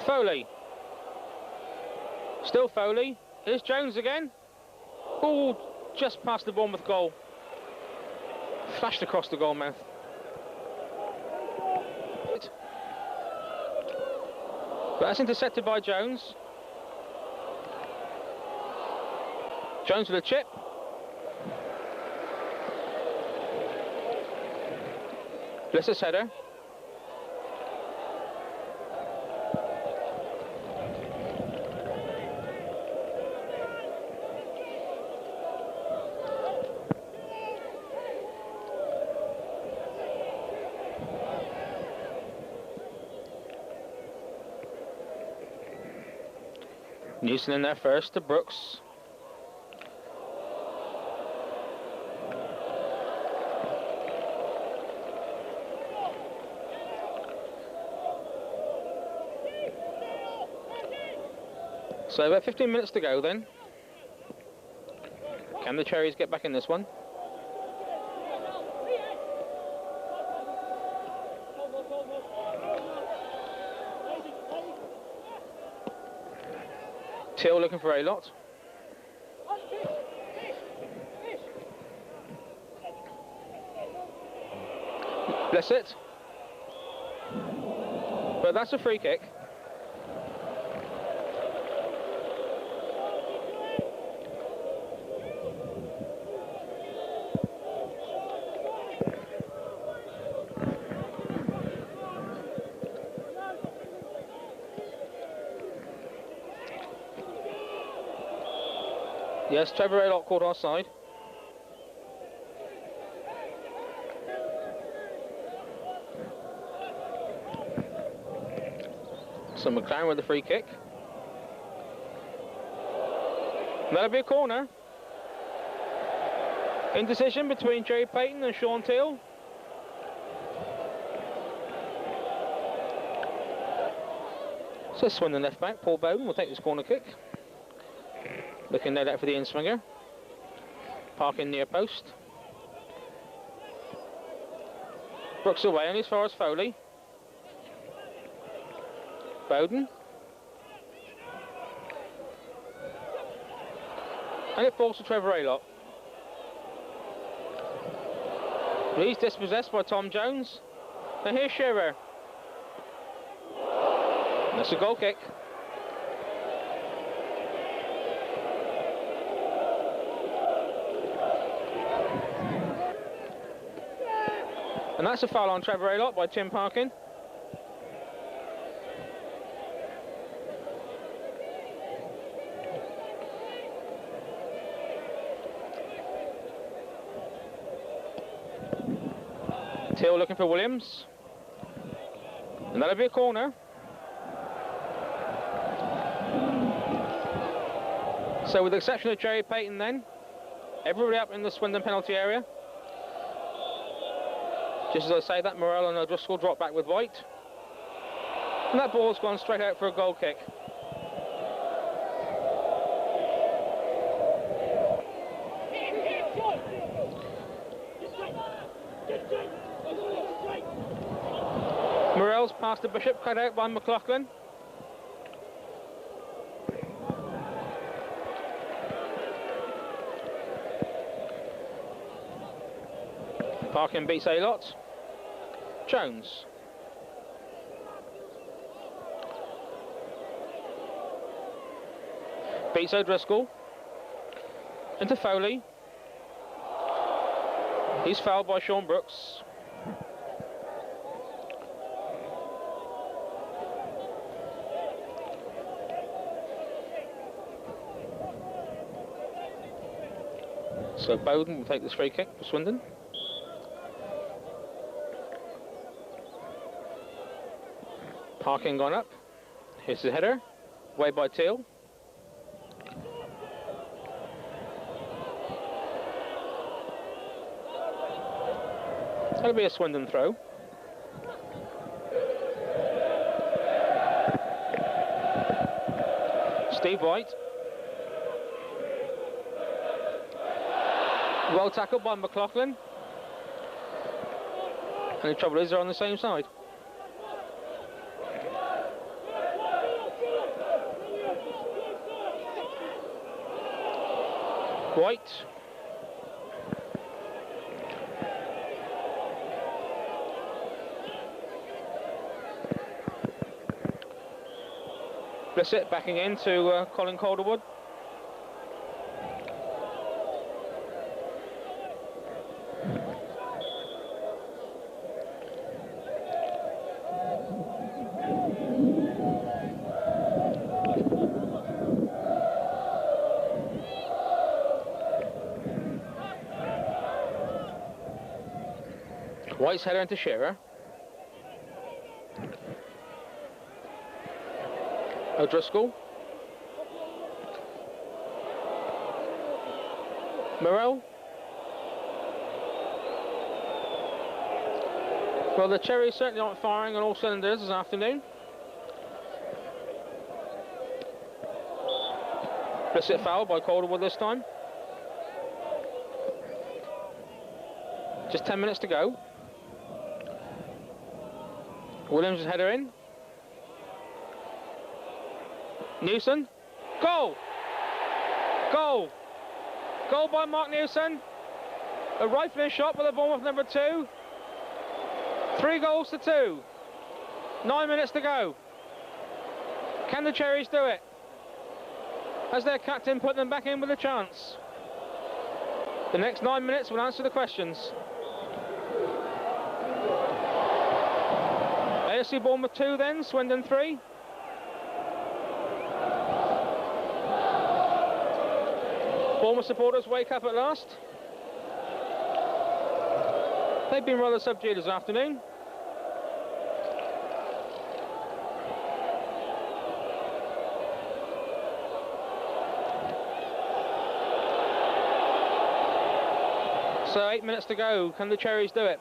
Speaker 1: Foley. Still Foley. Here's Jones again. Oh, just past the Bournemouth goal. Flashed across the goal mouth. But that's intercepted by Jones. Jones with a chip. Bliss's header. Newson in there first to Brooks. So about 15 minutes to go then. Can the Cherries get back in this one? Till looking for a lot. Bless it. But that's a free kick. Yes, Trevor Aylock caught our side. So McLaren with the free kick. That'll be a corner. Indecision between Jerry Payton and Sean Teal. So Swindon left back, Paul Bowden will take this corner kick. Looking no doubt for the in-swinger. Parking near post. Brooks away only as far as Foley. Bowden. And it falls to Trevor Aylock. He's dispossessed by Tom Jones. And here's Shearer. That's a goal kick. And that's a foul on Trevor Aylock by Tim Parkin. Till looking for Williams. And that'll be a corner. So with the exception of Jerry Payton then, everybody up in the Swindon penalty area. Just as I say that, Morell and O'Driscoll drop back with White. And that ball's gone straight out for a goal kick. Morell's past the Bishop, cut out by McLaughlin. Parkin beats Aylott. Jones. Beats O'Driscoll. Into Foley. He's fouled by Sean Brooks. So Bowden will take this free kick for Swindon. Parkin gone up. Here's the header. Away by Teal. That'll be a Swindon throw. Steve White. Well tackled by McLaughlin. And the trouble is they're on the same side. White. Blissett backing into Colin Calderwood. White's header into Shearer. O'Driscoll. Morel. Well, the Cherries certainly aren't firing on all cylinders this afternoon. Blissett foul by Calderwood this time. Just 10 minutes to go. Williams' header in. Newson. Goal! Goal! Goal by Mark Newson. A rifling shot by the Bournemouth number 2. 3 goals to 2. 9 minutes to go. Can the Cherries do it? Has their captain put them back in with a chance? The next 9 minutes will answer the questions. AFC Bournemouth 2 then, Swindon 3. Bournemouth supporters wake up at last. They've been rather subdued this afternoon. So 8 minutes to go. Can the Cherries do it?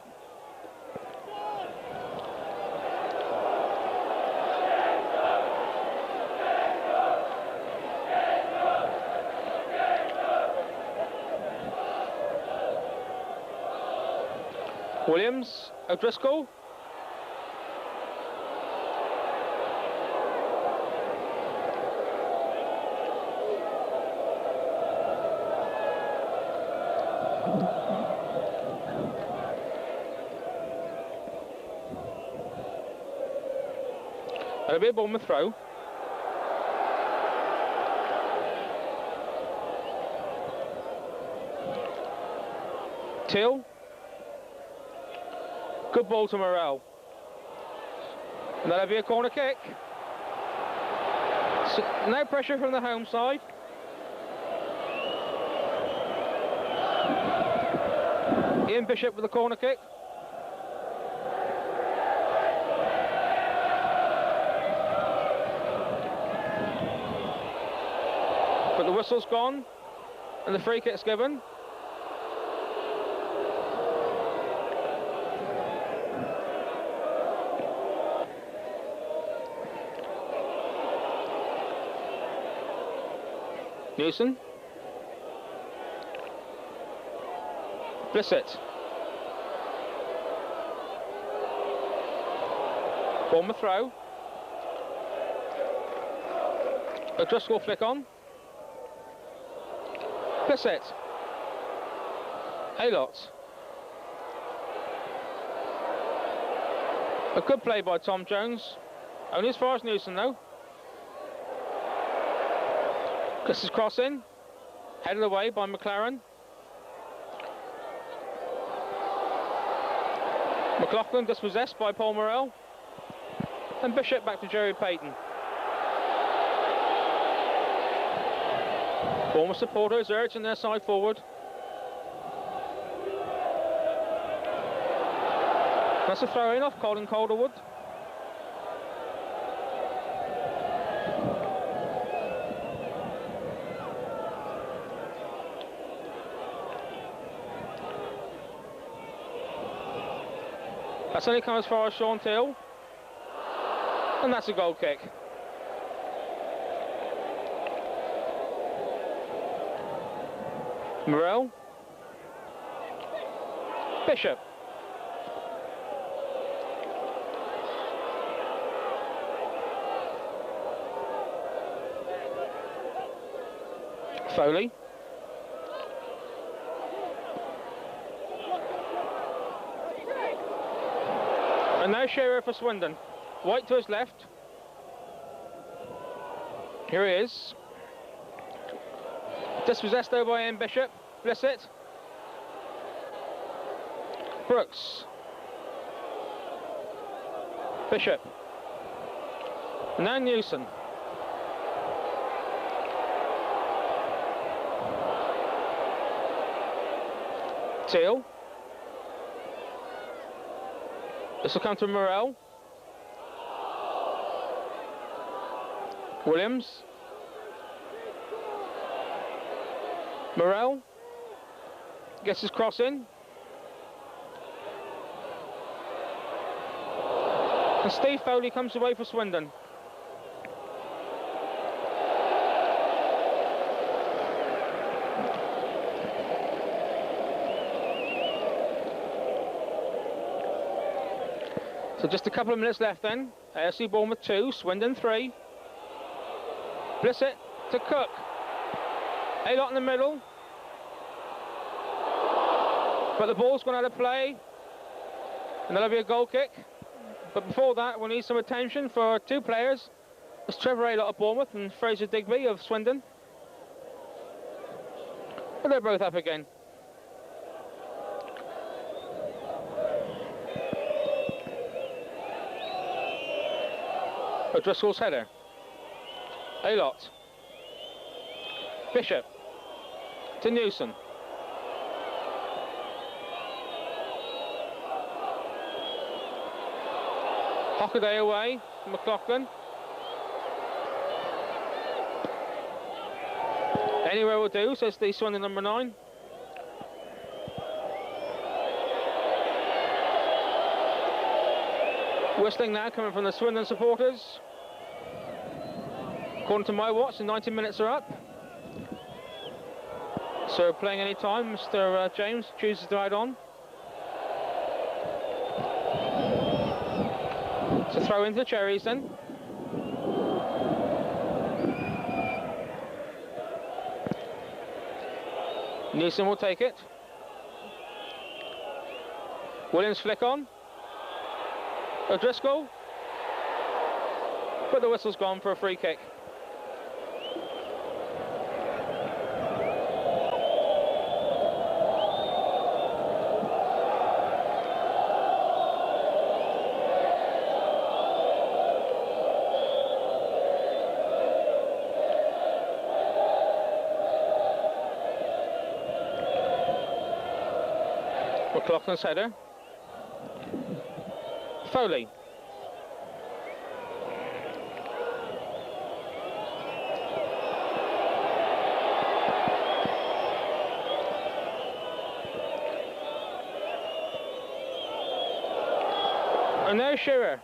Speaker 1: Williams, O'Driscoll. That'll be a Bournemouth throw. Till. Good ball to Morel. And that'll be a corner kick. So, no pressure from the home side. Ian Bishop with the corner kick. But the whistle's gone and the free kick's given. Newson. Blissett. Bournemouth throw. O'Driscoll flick on. Blissett. A-lot. A good play by Tom Jones. Only as far as Newson though. This is crossing. Headed away by McLaren. McLaughlin dispossessed by Paul Morel. And Bishop back to Jerry Payton. Former supporters urging their side forward. That's a throw in off Colin Calderwood. That's only come as far as Sean Till. And that's a goal kick. Morel. Bishop. Foley. And now Shearer for Swindon. White to his left. Here he is. Dispossessed over by Ian Bishop. Blissett. Brooks. Bishop. Now Newson. Teal. This will come to Morel. Williams. Morel. Gets his cross in. And Steve Foley comes away for Swindon. So just a couple of minutes left then. AFC Bournemouth 2, Swindon 3. Blissett to Cook. A-Lot in the middle. But the ball's gone out of play. And there'll be a goal kick. But before that, we'll need some attention for two players. It's Trevor A-Lot of Bournemouth and Fraser Digby of Swindon. And they're both up again. O'Driscoll's header. A-Lot. Bishop. To Newson. Hockaday away from McLaughlin. Anywhere will do, says the Swindon number 9. Whistling now coming from the Swindon supporters. According to my watch, the 90 minutes are up. So playing any time, Mr. James chooses to add on. So throw into the Cherries then. Neeson will take it. Williams flick on. O'Driscoll. But the whistle's gone for a free kick. McLaughlin's header. Foley. And there's Shearer.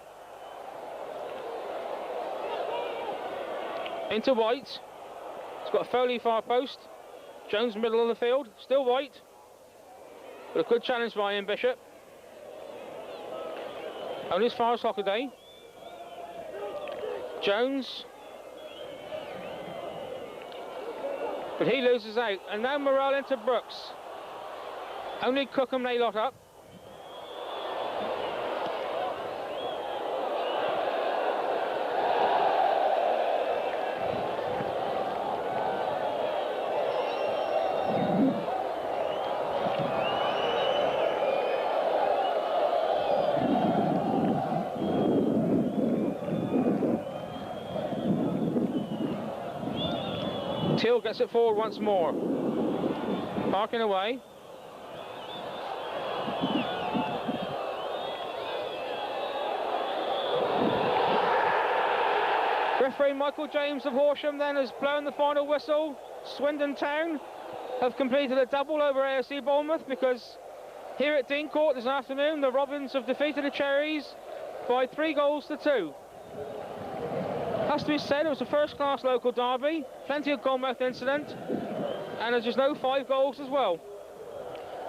Speaker 1: Into White. It's got Foley far post. Jones middle of the field. Still White. But a good challenge by Ian Bishop. Only as far as Hockaday. Jones. But he loses out. And now Morrell into Brooks. Only Cook and A-Lot up. Till gets it forward once more. Parking away. Referee Michael James of Horsham then has blown the final whistle. Swindon Town have completed a double over AFC Bournemouth, because here at Dean Court this afternoon the Robins have defeated the Cherries by 3-2. Has to be said, it was a first-class local derby, plenty of goalmouth incident, and there's just no 5 goals as well.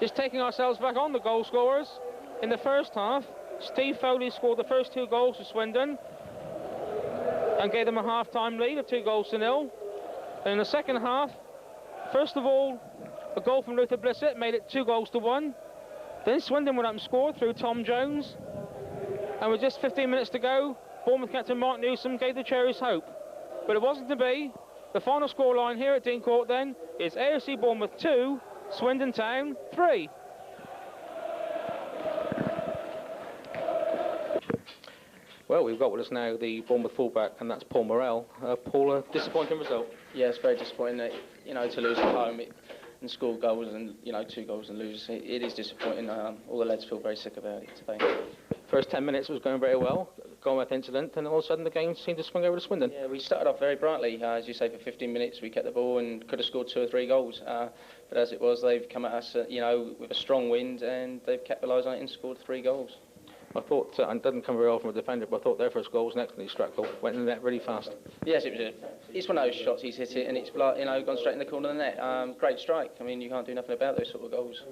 Speaker 1: Just taking ourselves back on the goal scorers. In the first half, Steve Foley scored the first 2 goals for Swindon and gave them a half-time lead of 2-0. And in the second half, first of all, a goal from Luther Blissett made it 2-1. Then Swindon went up and scored through Tom Jones, and with just 15 minutes to go, Bournemouth captain Mark Newsom gave the Cherries hope. But it wasn't to be. The final scoreline here at Dean Court then is AFC Bournemouth 2, Swindon Town 3. Well, we've got with us now the Bournemouth fullback, and that's Paul Morrell. Paul, a disappointing result.
Speaker 2: Yeah, it's very disappointing that, to lose at home and score goals and, 2 goals and lose. It is disappointing. All the lads feel very sick about it today.
Speaker 1: First 10 minutes was going very well, Bournemouth incident, and all of a sudden the game seemed to swing over to Swindon.
Speaker 2: Yeah, we started off very brightly, as you say, for 15 minutes. We kept the ball and could have scored 2 or 3 goals. But as it was, they've come at us, with a strong wind, and they've capitalised on it and scored 3 goals.
Speaker 1: I thought, and it doesn't come very well from a defender, but I thought their first goal was an excellently struck goal. Went in the net really fast.
Speaker 2: Yes, it's one of those shots. He's hit it, and it's gone straight in the corner of the net. Great strike. I mean, you can't do nothing about those sort of goals.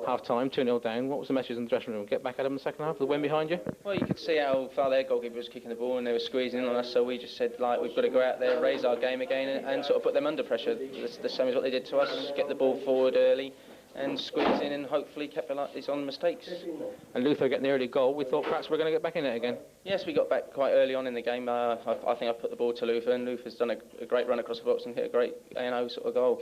Speaker 1: Half time, 2-0 down. What was the message in the dressing room? Get back at them in the second half. The wind behind you.
Speaker 2: Well, you could see how far their goalkeeper was kicking the ball, and they were squeezing in on us. So we just said, we've got to go out there, raise our game again, and sort of put them under pressure. The same as what they did to us. Get the ball forward early and squeeze in and hopefully capitalise on mistakes.
Speaker 1: And Luther getting the early goal, we thought perhaps we're going to get back in it again.
Speaker 2: Yes, we got back quite early on in the game. I think I put the ball to Luther, and Luther's done a great run across the box and hit a great sort of goal.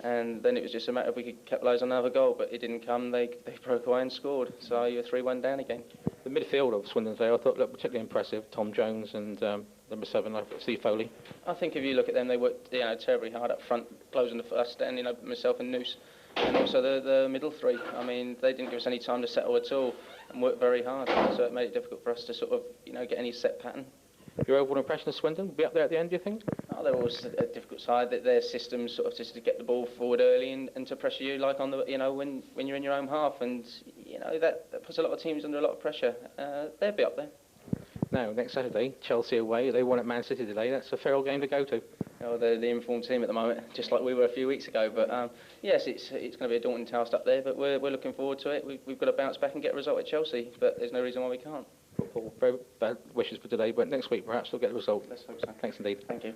Speaker 2: And then it was just a matter of we could capitalise on another goal, but it didn't come. They broke away and scored, so you're 3-1 down again.
Speaker 1: The midfield of Swindon today I thought looked particularly impressive. Tom Jones and number 7, Steve Foley.
Speaker 2: I think if you look at them, they worked terribly hard up front, closing the first stand, myself and Noose. And also the middle 3. I mean, they didn't give us any time to settle at all and worked very hard. So it made it difficult for us to sort of, get any set pattern.
Speaker 1: Your overall impression of Swindon will be up there at the end, do you think?
Speaker 2: Oh, they're always a difficult side. Their system's sort of just to get the ball forward early and to pressure you like on the, when you're in your own half. And, that puts a lot of teams under a lot of pressure. They'll be up there.
Speaker 1: Now, next Saturday, Chelsea away. They won at Man City today. That's a fair old game to go to.
Speaker 2: They're the informed team at the moment, just like we were a few weeks ago. But yes, it's going to be a daunting task up there, but we're looking forward to it. We've got to bounce back and get a result at Chelsea, but there's no reason why we can't.
Speaker 1: Football, very bad wishes for today, but next week perhaps we'll get the result.
Speaker 2: Let's hope so.
Speaker 1: Thanks indeed.
Speaker 2: Thank you.